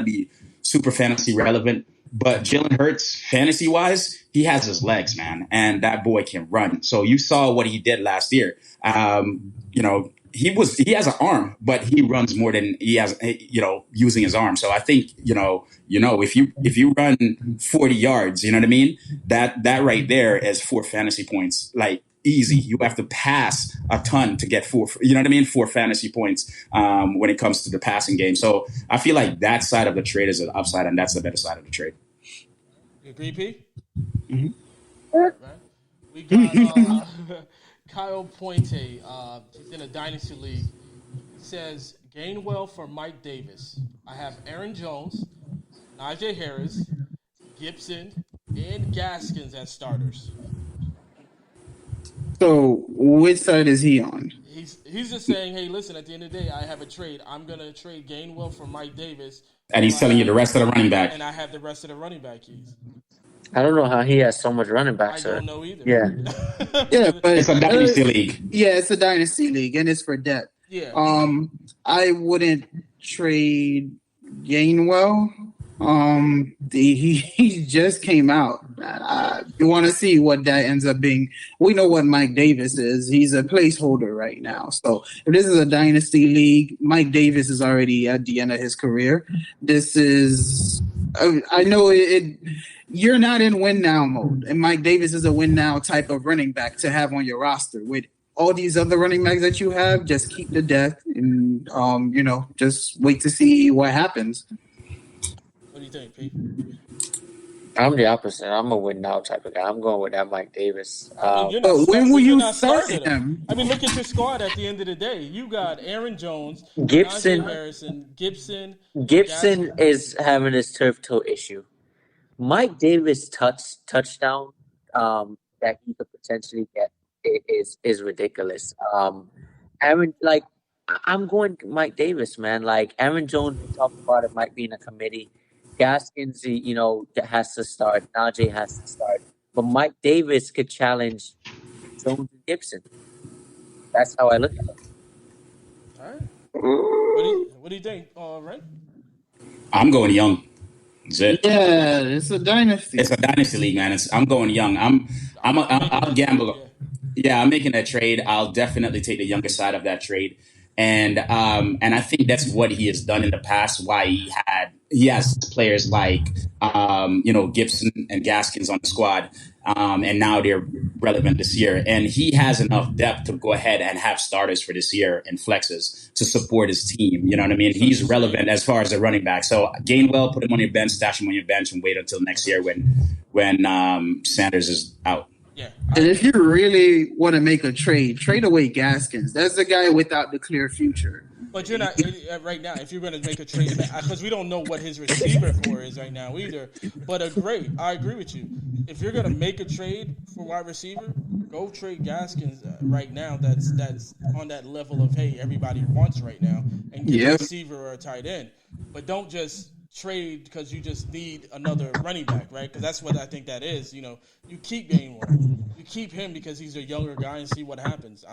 be super fantasy relevant. But Jalen Hurts, fantasy wise, he has his legs, man, and that boy can run. So you saw what he did last year. He has an arm, but he runs more than he has, using his arm. So I think, if you run 40 yards, you know what I mean? That right there is 4 fantasy points, like easy. You have to pass a ton to get 4, 4 fantasy points when it comes to the passing game. So I feel like that side of the trade is an upside, and that's the better side of the trade. You agree, P? Mm-hmm. Right. We got Kyle Pointe, he's in a dynasty league. He says Gainwell for Mike Davis. I have Aaron Jones, Najee Harris, Gibson, and Gaskins as starters. So which side is he on? He's just saying, hey, listen, at the end of the day, I have a trade. I'm gonna trade Gainwell for Mike Davis. And he's telling you the rest of the running back. And I have the rest of the running back keys. I don't know how he has so much running backs. I don't know either. Yeah. Yeah, but It's a dynasty league. Yeah, it's a dynasty league, and it's for depth. Yeah. I wouldn't trade Gainwell. He just came out. You want to see what that ends up being. We know what Mike Davis is. He's a placeholder right now. So if this is a dynasty league, Mike Davis is already at the end of his career. This is, I know it. You're not in win now mode, and Mike Davis is a win now type of running back to have on your roster. With all these other running backs that you have, just keep the depth and just wait to see what happens. What do you think, Pete? I'm the opposite. I'm a win now type of guy. I'm going with that Mike Davis. When will you start him? I mean, look at your squad at the end of the day. You got Aaron Jones, Gibson, Najee Harrison, Gibson. Gibson is having his turf toe issue. Mike Davis touchdown that he could potentially get is ridiculous. Aaron, I'm going Mike Davis, man. Like Aaron Jones, we talked about it, might be in a committee. Gaskins, has to start. Najee has to start. But Mike Davis could challenge Jones and Gibson. That's how I look at it. All right. What do you think? Right? I'm going young. That's it. Yeah, it's a dynasty. It's a dynasty league, man. I'm going young. I'll gamble. Yeah, I'm making that trade. I'll definitely take the younger side of that trade. And I think that's what he has done in the past. Why he has players like Gibson and Gaskins on the squad, and now they're relevant this year. And he has enough depth to go ahead and have starters for this year and flexes to support his team. You know what I mean? He's relevant as far as the running back. So Gainwell, put him on your bench, stash him on your bench, and wait until next year when Sanders is out. Yeah. And if you really want to make a trade away Gaskins. That's the guy without the clear future. But you're not right now. If you're going to make a trade, because we don't know what his receiver core is right now either. But I agree with you. If you're going to make a trade for wide receiver, go trade Gaskins right now. That's on that level of everybody wants right now, and get a receiver or a tight end. But don't just trade because you just need another running back, right? Because that's what I think that is. You keep Gainwell. You keep him because he's a younger guy and see what happens.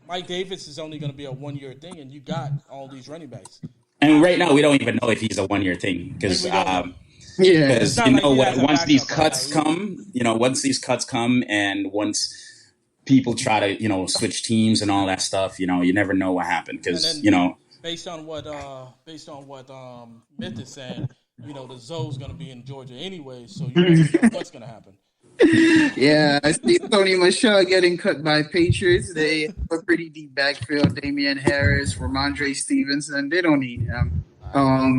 Mike Davis is only going to be a 1-year thing, and you got all these running backs. And right now, we don't even know if he's a 1-year thing because once these cuts come, and once people try to switch teams and all that stuff, you never know what happened because based on what Myth is saying, the Zoe's going to be in Georgia anyway, so you never know what's going to happen. Yeah, I see Tony Michelle getting cut by Patriots. They have a pretty deep backfield. Damian Harris, Ramondre Stevenson. They don't need him.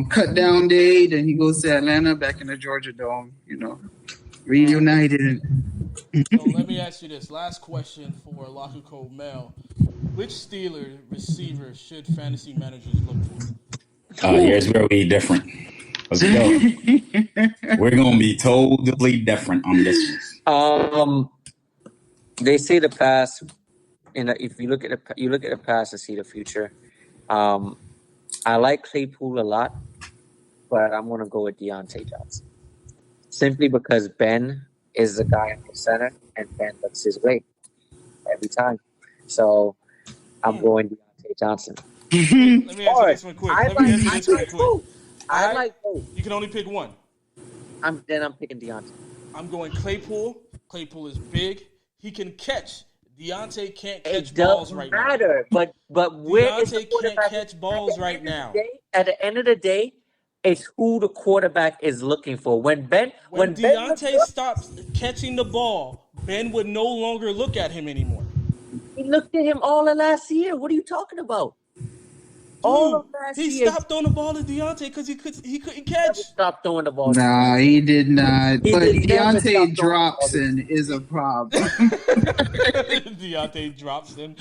Cut down day, then he goes to Atlanta, back in the Georgia Dome. Reunited. So let me ask you this. Last question for Locker Code Mel. Which Steeler receiver should fantasy managers look for? Here's where we different. Let's go. We're going to be totally different on this. They say the past, if you look at the past and see the future. I like Claypool a lot, but I'm going to go with Deontay Johnson. Simply because Ben is the guy in the center, and Ben looks his way every time. So I'm going Deontay Johnson. Let me answer this one quick. I like both. You can only pick one. I'm picking Deontay. I'm going Claypool. Claypool is big. He can catch. Deontay can't catch balls right now. It doesn't matter, but where is the Deontay quarterback? can't catch balls right now. At the end of the day, it's who the quarterback is looking for. When Deontay stops catching the ball, Ben would no longer look at him anymore. He looked at him all of last year. What are you talking about? All Dude, of last he year, stopped throwing the ball to Deontay because he couldn't catch. he stopped throwing the ball. Nah, he did not. He But did never stop Deontay throwing the ball. Dropson is a problem. Deontay drops him.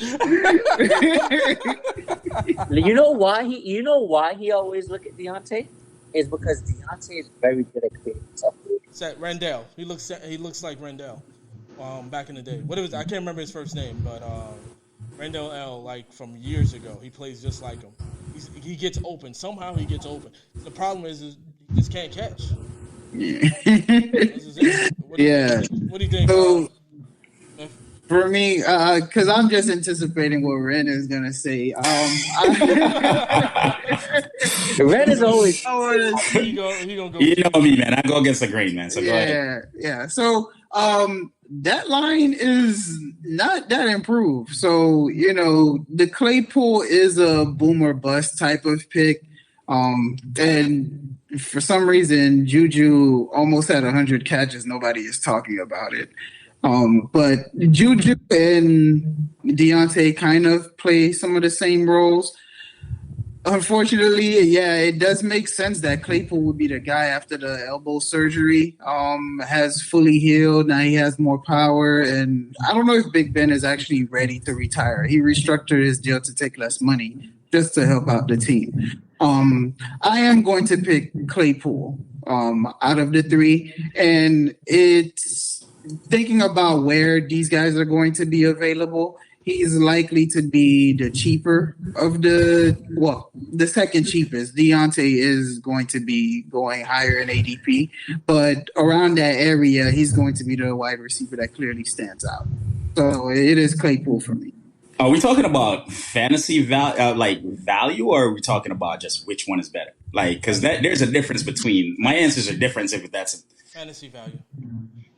You know why he always look at Deontay? Is because Deontay is very good at creating tough plays. It's at Rendell. He looks like Rendell. Back in the day. What it was, I can't remember his first name, but Rendell L, like from years ago. He plays just like him. He gets open. Somehow he gets open. The problem is he just can't catch. This is it. What do you think? So, for me, because I'm just anticipating what Ren is gonna say. Ren is always. He gonna go. You know me, man. I go against the grain, man. So go ahead. Yeah. So, that line is not that improved. So, the Claypool is a boomer bust type of pick. And for some reason, Juju almost had 100 catches. Nobody is talking about it. But Juju and Deontay kind of play some of the same roles. Unfortunately, it does make sense that Claypool would be the guy after the elbow surgery. Has fully healed. Now he has more power. And I don't know if Big Ben is actually ready to retire. He restructured his deal to take less money just to help out the team. I am going to pick Claypool out of the three. And it's thinking about where these guys are going to be available. He's likely to be the cheaper of the second cheapest. Deontay is going to be going higher in ADP, but around that area, he's going to be the wide receiver that clearly stands out. So it is Claypool for me. Are we talking about fantasy value, or are we talking about just which one is better? Because there's a difference between my answers are different if that's fantasy value.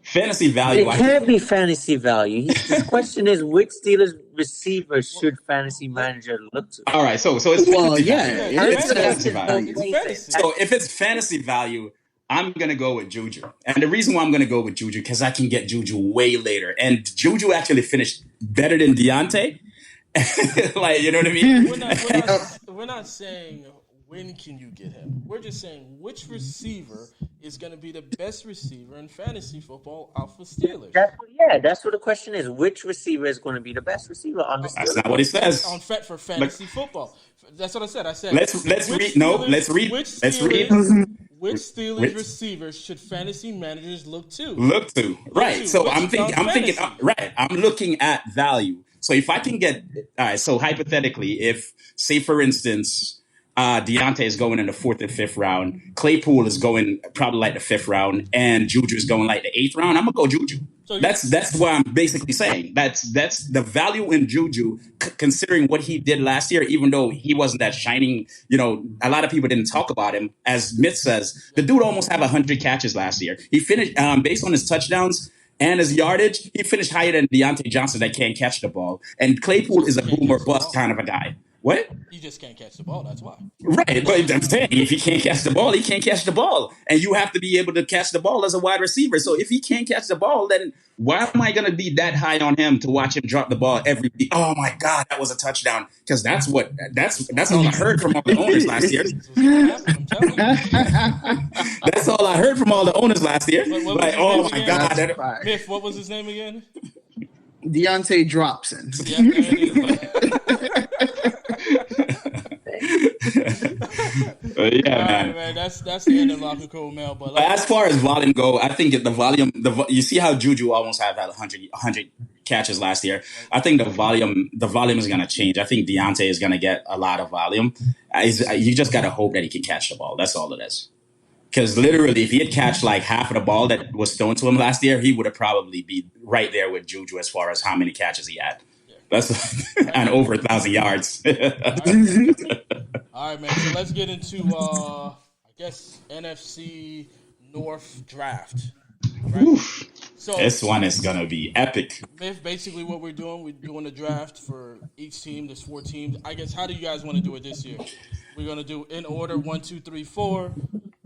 Fantasy value. It can't be fantasy value. His question is, which Steelers receiver should fantasy manager look to? All right, so it's fantasy value. So if it's fantasy value, I'm going to go with Juju. And the reason why I'm going to go with Juju, because I can get Juju way later. And Juju actually finished better than Deontay. You know what I mean? We're not saying when can you get him. We're just saying which receiver is going to be the best receiver in fantasy football out for Steelers. That's what the question is. Which receiver is going to be the best receiver on the Steelers? That's not what he says. For fantasy football. That's what I said. I said let's read. Which Steelers receivers should fantasy managers look to? Right. So I'm thinking. Right. I'm looking at value. So if I can get, all right. So hypothetically, if say for instance, Deontay is going in the 4th and 5th round, Claypool is going probably like the 5th round, and Juju is going like the 8th round, I'm gonna go Juju. So that's what I'm basically saying. That's the value in Juju, considering what he did last year. Even though he wasn't that shining, a lot of people didn't talk about him. As Myth says, the dude almost had 100 catches last year. He finished based on his touchdowns and his yardage, he finished higher than Deontay Johnson that can't catch the ball. And Claypool is a boomer bust kind of a guy. What? You just can't catch the ball, that's why. Right, but I'm saying if he can't catch the ball, he can't catch the ball. And you have to be able to catch the ball as a wide receiver. So if he can't catch the ball, then why am I going to be that high on him to watch him drop the ball every week? Oh my God, that was a touchdown. Because that's all I heard from all the owners last year. That's all I heard from all the owners last year. Like, oh my God. Myth, what was his name again? Deontay Dropson. Man. That's the end of LOCKERCODE mail. But as far as volume go, I think the volume. You see how Juju almost had 100 catches last year. I think the volume is going to change. I think Deontay is going to get a lot of volume. You just got to hope that he can catch the ball. That's all it is. Because literally, if he had catch like half of the ball that was thrown to him last year, he would have probably be right there with Juju as far as how many catches he had. That's and over 1,000 yards. All right, man. So let's get into, I guess, NFC North draft. Right? So this one is gonna be epic. Basically, what we're doing a draft for each team. There's 4 teams. I guess. How do you guys want to do it this year? We're gonna do in order 1, 2, 3, 4.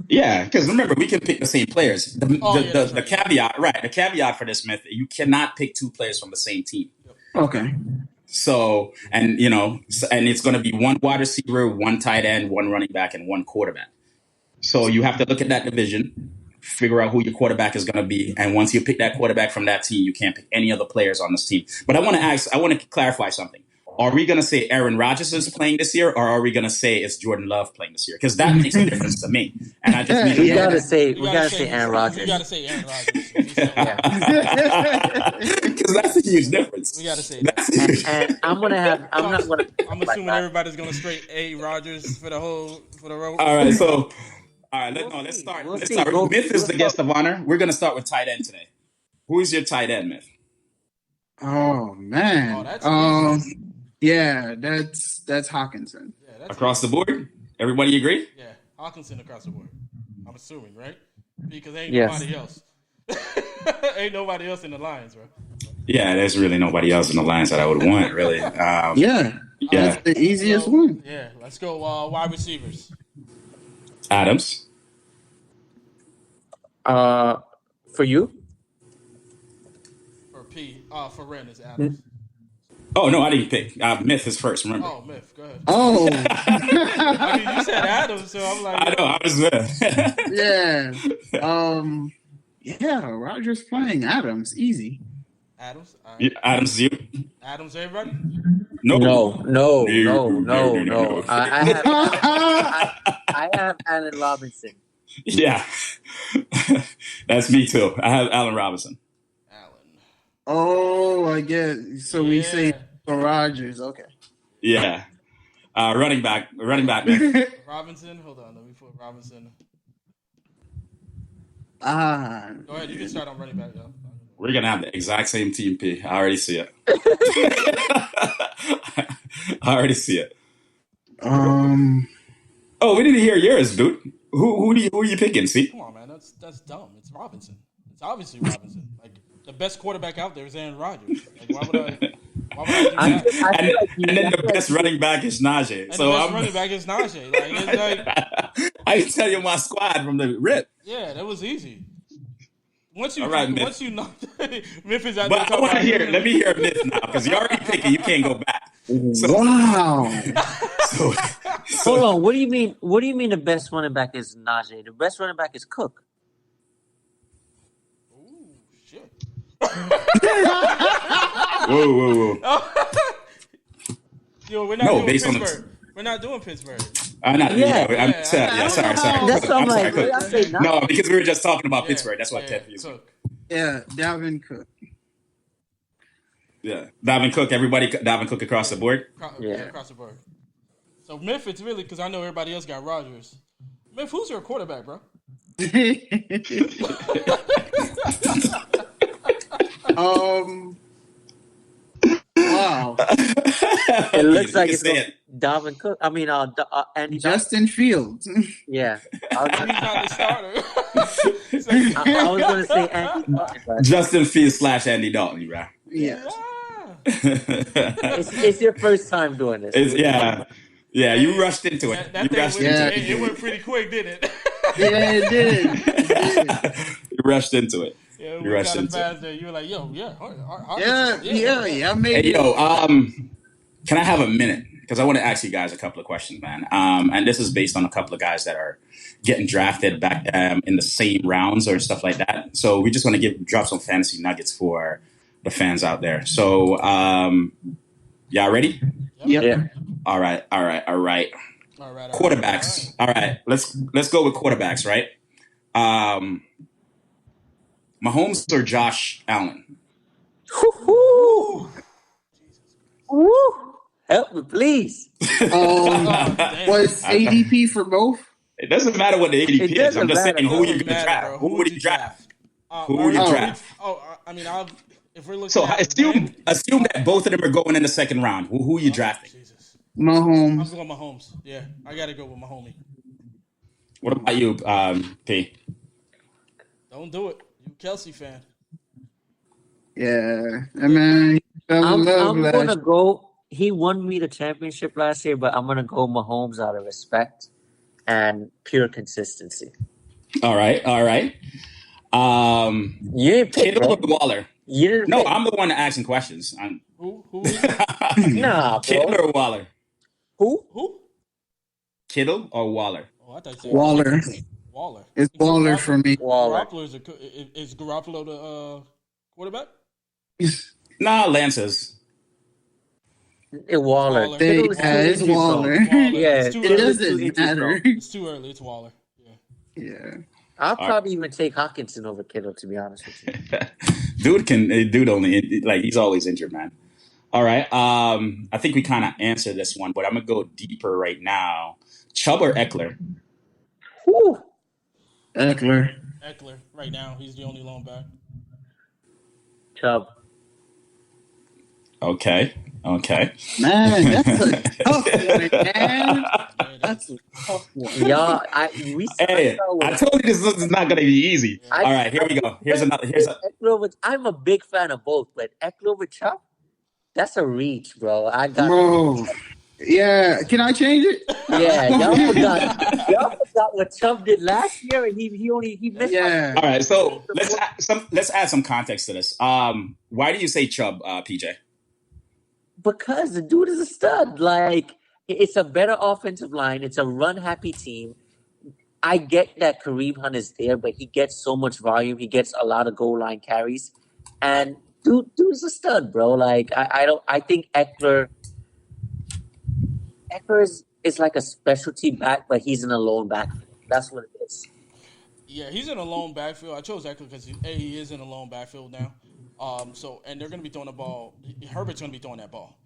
Yeah, because remember, we can pick the same players. The caveat, right? The caveat for this method, you cannot pick 2 players from the same team. Okay. So, and it's going to be one wide receiver, one tight end, one running back, and one quarterback. So you have to look at that division, figure out who your quarterback is going to be, and once you pick that quarterback from that team, you can't pick any other players on this team. But I want to clarify something. Are we going to say Aaron Rodgers is playing this year, or are we going to say it's Jordan Love playing this year? Because that makes a difference to me. And I just mean we gotta say Aaron Rodgers. We gotta say Aaron Rodgers. Because that's a huge difference. We gotta say that. And I'm assuming everybody's gonna straight A Rodgers for the road. All right, so let's start. Let's start. Myth is the guest of honor. We're gonna start with tight end today. Who is your tight end, Myth? Oh man. That's yeah, that's Hawkinson. Yeah, across the board. Everybody agree? Yeah, Hawkinson across the board. I'm assuming, right? Because ain't Yes. nobody else. Ain't nobody else in the Lions, bro. Yeah, there's really nobody else in the Lions that I would want, really. Yeah. That's the easiest one. Yeah, let's go wide receivers. Adams. For you? For Ren is Adams. Oh, no, I didn't pick. Myth is first, remember? Oh, Myth, go ahead. Oh. I mean, you said Adams, so I'm like... I know, I was there. Yeah. Yeah, Rodgers playing Adams. Easy. Adams? All right. Adams, you? Adams, everybody? No. No. I have Allen Robinson. Yeah. That's me, too. I have Allen Robinson. Oh, I get. So we say for Rodgers. Okay. Yeah. Running back, man. Robinson? Hold on, let me put Robinson. Go Ah. ahead, you can start on running back, though. We're going to have the exact same team, P. I already see it. Oh, we didn't hear yours, dude. Who are you picking, see? Come on, man, that's dumb. It's Robinson. It's obviously Robinson. Like, the best quarterback out there is Aaron Rodgers. Like, why would I do that? And then the best running back is Najee. And the best running back is Najee. Like, it's like... I can tell you my squad from the rip. Yeah, that was easy. Once you knocked Memphis out, but I want to hear. Let me hear Myth now because you already picked it. You can't go back. So, Wow. so, Hold on. What do you mean? What do you mean the best running back is Najee? The best running back is Cook. Ooh, shit. Whoa. Yo, we're not doing Pittsburgh. We're not doing Pittsburgh. Sorry. That's what I'm like. No, because we were just talking about Pittsburgh. That's why I kept using. Yeah, Dalvin Cook. Yeah, Dalvin Cook. Everybody, Dalvin Cook across the board. Across the board. So Myth, it's really because I know everybody else got Rodgers. Myth, who's your quarterback, bro? Wow. It looks like it's Dalvin Cook. I mean, Andy Justin Fields. Yeah. He's not the starter. I was going to say Andy Dalton. Justin Fields / Andy Dalton, right? Yeah. It's your first time doing this. Yeah, you rushed into it. It went pretty quick, didn't it? Yeah, it did. You rushed into it. Yeah, you rushed into it. You were like, yo, yeah. I made it. Can I have a minute? Because I want to ask you guys a couple of questions, man. And this is based on a couple of guys that are getting drafted back in the same rounds or stuff like that. So we just want to drop some fantasy nuggets for the fans out there. So, y'all ready? Yep. Yeah. All right. Quarterbacks. All right. Let's go with quarterbacks, right? Mahomes or Josh Allen? Help me, please. What's ADP for both? It doesn't matter what the ADP is. I'm just saying who you're going to draft. Who would you draft? Who would you draft? I mean, if we're looking so assume that both of them are going in the second round. Who are you drafting? Jesus. Mahomes. I'm going Mahomes. Yeah, I got to go with my homie. What about you, P? Don't do it. You a Kelsey fan. Yeah. I mean, I'm going to go. He won me the championship last year, but I'm going to go Mahomes out of respect and pure consistency. All right. You didn't pick Kittle or Waller? You didn't No, pick. I'm the one asking questions. Who? Nah, Kittle bro. or Waller? Who? Who? Kittle or Waller? Oh, I thought you said Waller. Waller. It's Waller for me. Waller. Garoppolo is Garoppolo the quarterback? Nah, Lance's. Waller. Waller. Kittle is too It's injury Waller. prone. Waller. Yeah, It's too It early. Kittle is too doesn't injury matter. prone. It's too early. It's Waller. Yeah. Yeah. I'll right. probably even take Hawkinson over Kittle, to be honest with you. Dude only like he's always injured, man. All right. I think we kind of answered this one, but I'm gonna go deeper right now. Chubb or Eckler? Whew. Eckler. Eckler. Right now, he's the only lone back. Chubb. Okay. Man, that's a tough one, man. Yeah, That's a tough one. Y'all, Hey, I told you this is not gonna be easy. Yeah. All right, here we go. Here's another. I'm a big fan of both, but Eckler with Chubb, that's a reach, bro. Bro. Yeah, can I change it? Yeah, y'all forgot what Chubb did last year, and he missed. Yeah. All right, so let's add some context to this. Why do you say Chubb, PJ? Because the dude is a stud. Like, it's a better offensive line. It's a run-happy team. I get that Kareem Hunt is there, but he gets so much volume. He gets a lot of goal line carries, and dude's a stud, bro. Like, I think Eckler is like a specialty back, but he's in a lone backfield. That's what it is. Yeah, he's in a lone backfield. I chose Eckler because he is in a lone backfield now. And they're going to be throwing the ball. Herbert's going to be throwing that ball.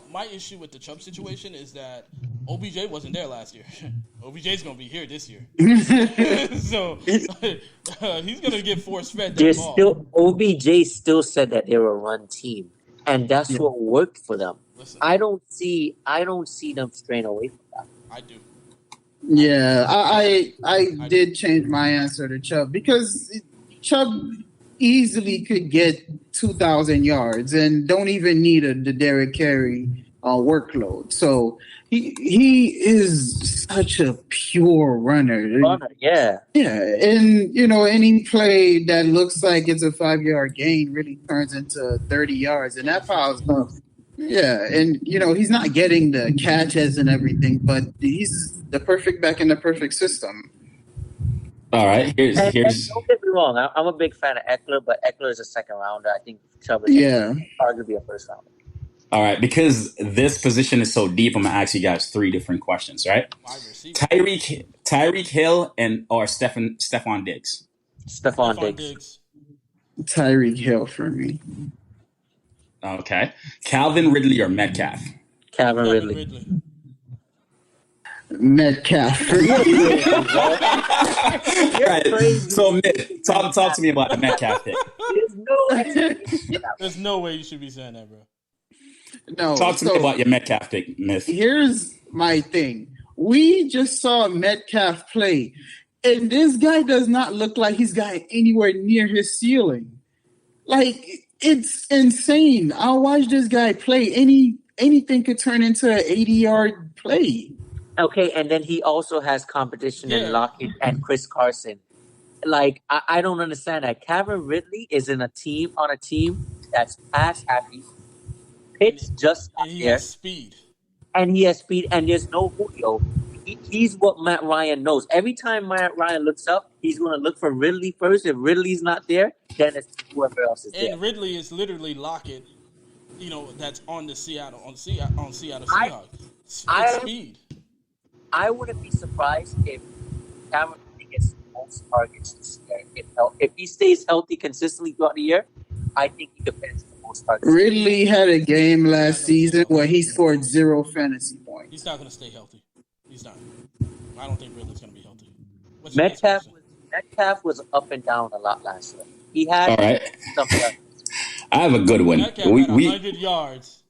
My issue with the Chubb situation is that OBJ wasn't there last year. OBJ's going to be here this year. So he's going to get force-fed that ball. OBJ still said that they were a run team, and that's what worked for them. Listen, I don't see them straying away from that. I do. Yeah, I did change my answer to Chubb because Chubb easily could get 2,000 yards and don't even need the Derrick Carey workload. So he is such a pure runner. Yeah. Yeah, and any play that looks like it's a 5-yard gain really turns into 30 yards, and that piles up. Yeah, and he's not getting the catches and everything, but he's the perfect back in the perfect system. All right, here's. Don't get me wrong. I'm a big fan of Eckler, but Eckler is a second rounder. I think Chubb is arguably a first rounder. All right, because this position is so deep, I'm gonna ask you guys 3 different questions. Right? Tyreek Hill or Stephon Diggs. Stephon Diggs. Tyreek Hill for me. Okay, Calvin Ridley or Metcalf. Calvin Ridley. Metcalf. Right. So, talk to me about the Metcalf pick. There's no way you should be saying that, bro. No. Talk to me about your Metcalf pick, Myth. Here's my thing. We just saw Metcalf play, and this guy does not look like he's got anywhere near his ceiling. Like, it's insane. I'll watch this guy play. Anything could turn into an 80-yard play. Okay, and then he also has competition in Lockett and Chris Carson. Like, I don't understand that. Calvin Ridley is on a team that's pass happy. Pitts just and he has speed. And he has speed, and there's no Julio. He's what Matt Ryan knows. Every time Matt Ryan looks up, he's going to look for Ridley first. If Ridley's not there, then it's whoever else is there. And Ridley is literally Lockett, that's on the Seattle Seahawks. Speed. I wouldn't be surprised if Cameron gets most targets this year. If he stays healthy consistently throughout the year, I think he could finish the most targets. Ridley had a game last season where he scored 0 fantasy points. He's not going to stay healthy. He's not. I don't think Ridley's going to be healthy. Metcalf was up and down a lot last year. He had all right. something. I have a good one. Metcalf had 100 yards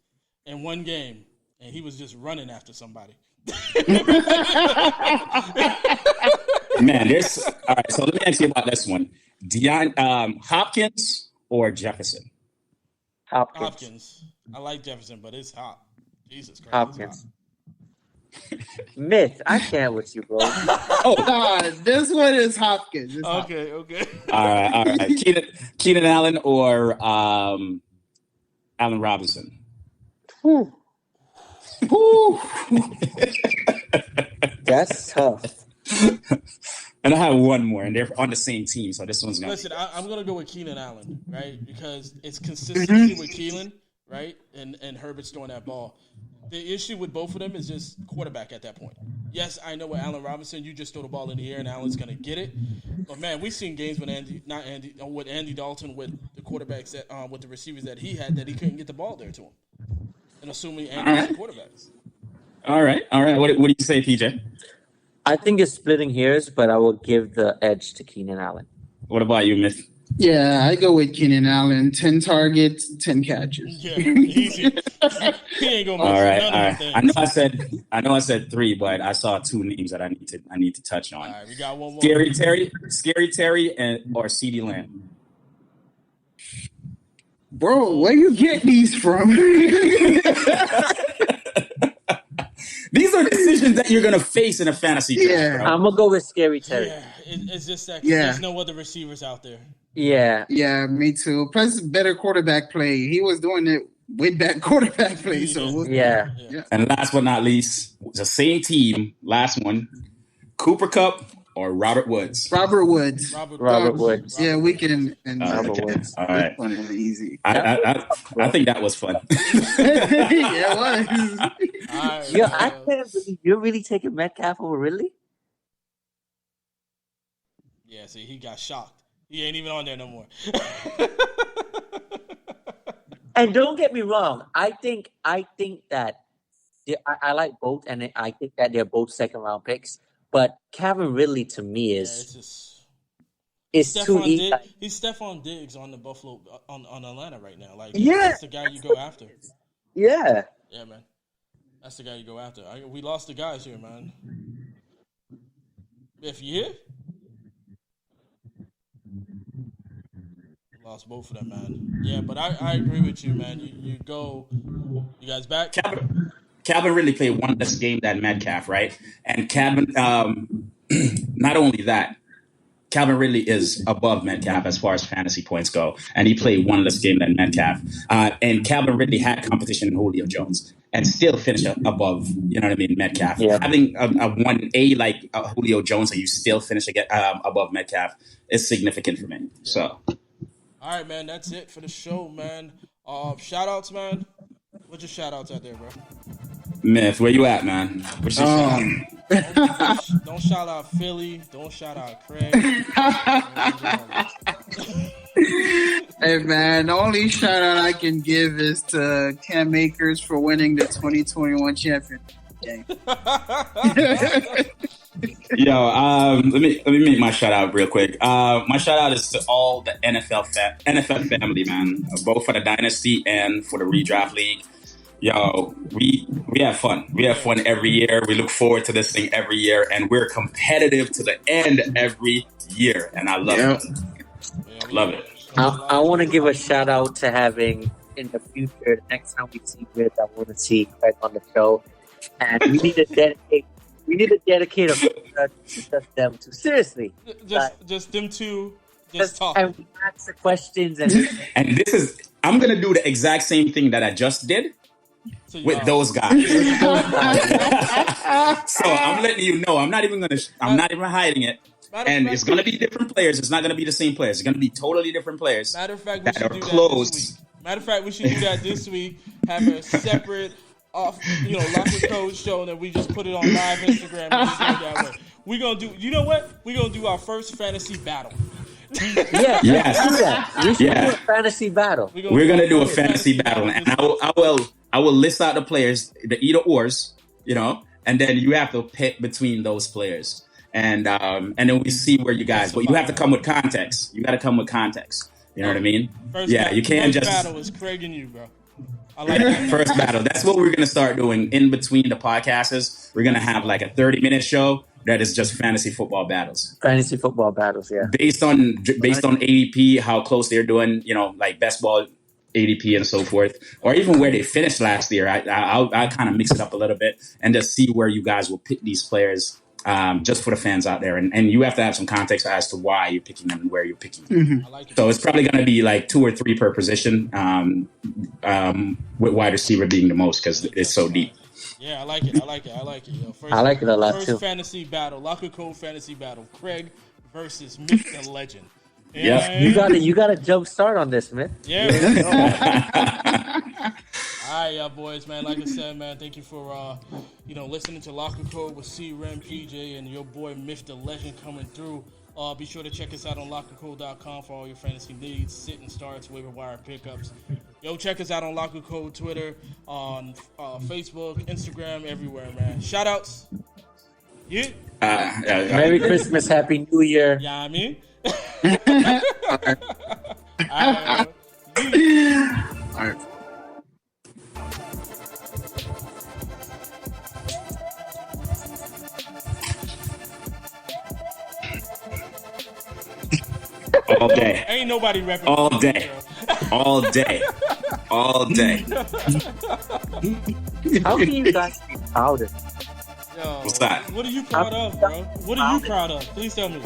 in one game, and he was just running after somebody. Man, all right. So let me ask you about this one: Hopkins or Jefferson? Hopkins. I like Jefferson, but it's hot. Jesus Christ. Hopkins. Myth, I can't with you, bro. This one is Hopkins. It's okay. All right. Keenan Allen or Allen Robinson? Whew, Whew. that's tough. And I have one more, and they're on the same team, so this one's gonna. Listen, I'm gonna go with Keenan Allen, right? Because it's consistency with Keelan, right? And Herbert's throwing that ball. The issue with both of them is just quarterback at that point. Yes, I know with Allen Robinson, you just throw the ball in the air and Allen's gonna get it. But man, we've seen games with Andy Dalton with the quarterbacks that with the receivers that he had that he couldn't get the ball there to him. And assuming Andy was the quarterbacks. All right. What do you say, PJ? I think it's splitting hairs, but I will give the edge to Keenan Allen. What about you, Myth? Yeah, I go with Keenan Allen. 10 targets, 10 catches. Yeah, easy. He ain't gonna miss All right. none of them I know I said 3, but I saw 2 names that I need to touch on. All right, we got one more. Scary Terry, or CeeDee Lamb. Bro, where you get these from? These are decisions that you're gonna face in a fantasy draft. Yeah. Bro. I'm gonna go with Scary Terry. Yeah, it's just that Yeah. there's no other receivers out there. Yeah. Yeah, me too. Plus, better quarterback play. He was doing it with that quarterback play. So Yeah. And last but not least, the same team. Last one, Cooper Kupp or Robert Woods. Robert Woods. Robert Woods. Yeah, we can. And Robert Woods. All right. Fun and easy. I think that was fun. Yeah, it was. All right, Yo, I can't believe you're really taking Metcalf over Ridley? Yeah, see, he got shocked. He ain't even on there no more. And don't get me wrong, I think that I like both, and I think that they're both second round picks. But Calvin Ridley to me is too easy. He's Stephon Diggs on the Buffalo on Atlanta right now. Like, Yeah. that's the guy you go after. Yeah. Yeah, man, that's the guy you go after. We lost the guys here, man. If you here, lost both of them, man. Yeah, but I agree with you, man. You guys back? Calvin Ridley played one less game than Metcalf, right? And Calvin, not only that, Calvin Ridley is above Metcalf as far as fantasy points go, and he played one less game than Metcalf. And Calvin Ridley had competition in Julio Jones and still finished above, you know what I mean, Metcalf. Yeah. Having a 1A like Julio Jones and you still finish above Metcalf is significant for me. Yeah. So, all right, man, that's it for the show, man. Shout outs, man. What's your shout outs out there, bro? Myth, where you at, man? What's your shout out? Don't shout out Philly. Don't shout out Craig. Hey man, the only shout out I can give is to Cam Akers for winning the 2021 championship game. Yo, let me make my shout out real quick. My shout out is to all the NFL family, man, both for the dynasty and for the redraft league. Yo, we have fun. We have fun every year. We look forward to this thing every year, and we're competitive to the end every year, and I love it. Love it. I want to give a shout out to having in the future, next time we see Riz, I want to see Craig on the show, and we need to dedicate a just them two. Seriously, just them two. Just talk. And we ask the questions and I'm gonna do the exact same thing that I just did. With those guys. So I'm letting you know, I'm not even hiding it. And it's going to be different players. It's not going to be the same players. It's going to be totally different players. Matter of fact, that are close. Matter of fact, we should do that this week. Have a separate LOCKERCODE show that we just put it on live Instagram and just do it that way. We're going to do, you know what? We're going to do our first fantasy battle. Yeah, yes. We should do a fantasy battle. We're going to do a fantasy battle. And I will list out the players, the either ors, and then you have to pick between those players. And then we see where you guys, but you have to come with context. You got to come with context. You know what I mean? You can't just. First battle is Craig and you, bro. I like that. First battle. That's what we're going to start doing in between the podcasts. We're going to have like a 30-minute show that is just fantasy football battles. Fantasy football battles, yeah. Based on ADP, how close they're doing, like best ball ADP and so forth, or even where they finished last year. I'll kind of mix it up a little bit and just see where you guys will pick these players just for the fans out there. And you have to have some context as to why you're picking them and where you're picking them. Mm-hmm. I like it. So it's probably going to be like 2 or 3 per position, with wide receiver being the most because it's so deep. Yeah, I like it. I like it. I like it. Yo, first, I like it a lot first too. fantasy battle, Locker Code fantasy battle. Craig versus Myth the Legend. Yeah. You got to jump start on this, man. Yeah. All right, y'all boys, man. Like I said, man, thank you for listening to Locker Code with C-Rem, PJ, and your boy Myth the Legend coming through. Be sure to check us out on LockerCode.com for all your fantasy needs, sitting starts, waiver wire pickups. Yo, check us out on LockerCode, Twitter, on Facebook, Instagram, everywhere, man. Shout outs. Yeah. Merry Christmas, Happy New Year. Yeah, I mean. All right. All day. Ain't nobody repping. All day. All day. All day. How can you guys be proud of? Yo, What's that? What are you proud of, bro? What are you proud of? Please tell me.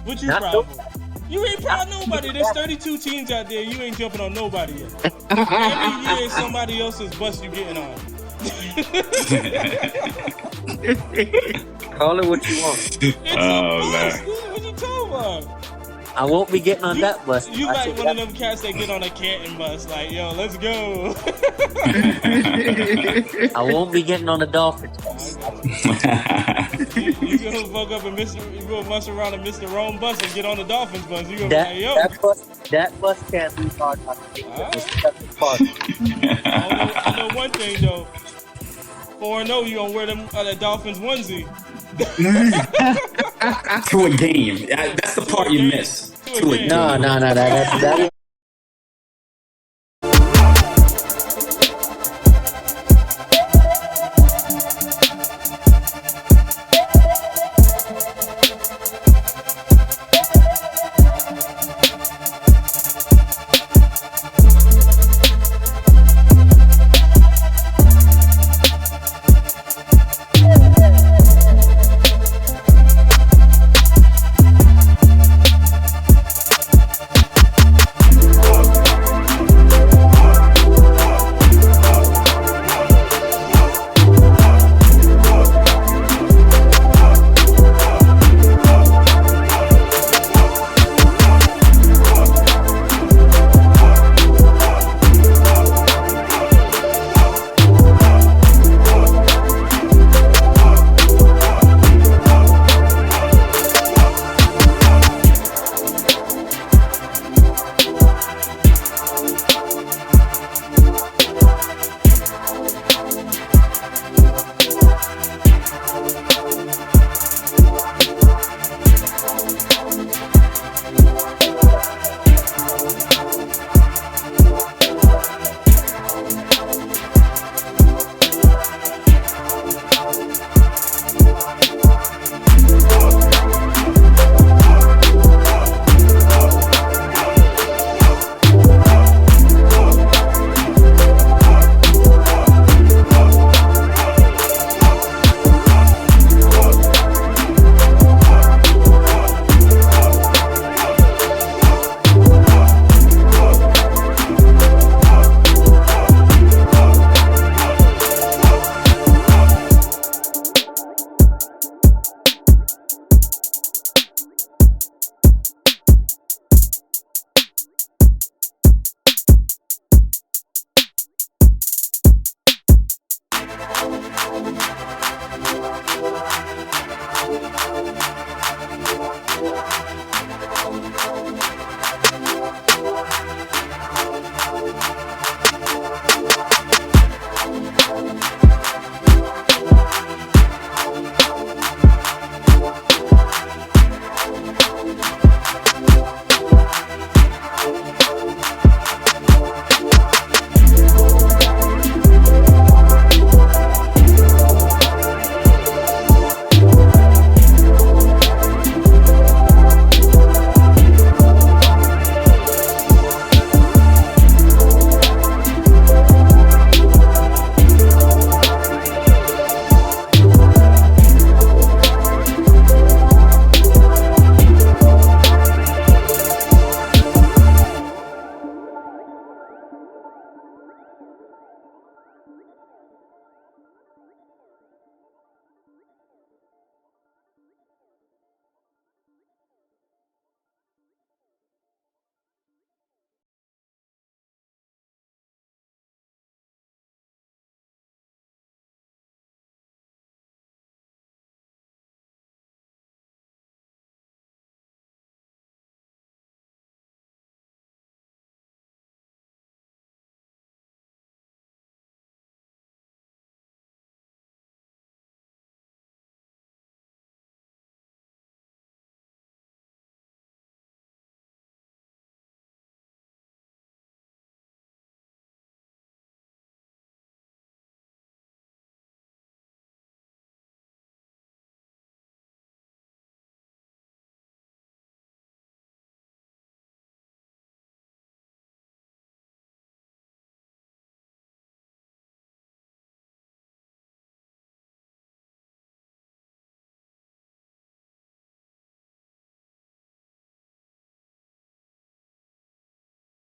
What you proud of? You ain't proud of nobody. There's 32 teams out there. You ain't jumping on nobody yet. Every year, somebody else's bus you getting on. Call it what you want. It's a bus. man. What you talking about? I won't be getting on that bus. You I like said one of that- them cats that get on a Canton bus, like, yo, let's go. I won't be getting on the Dolphins bus. You gonna fuck up and you gonna mess around and miss the wrong bus and get on the Dolphins bus. You gonna be That, like, yo. that bus can't be hard on the thing. I know one thing though. 4-0, you gonna wear them that Dolphins onesie. To a game. That's the part you miss. To a game. No, that is Thank you.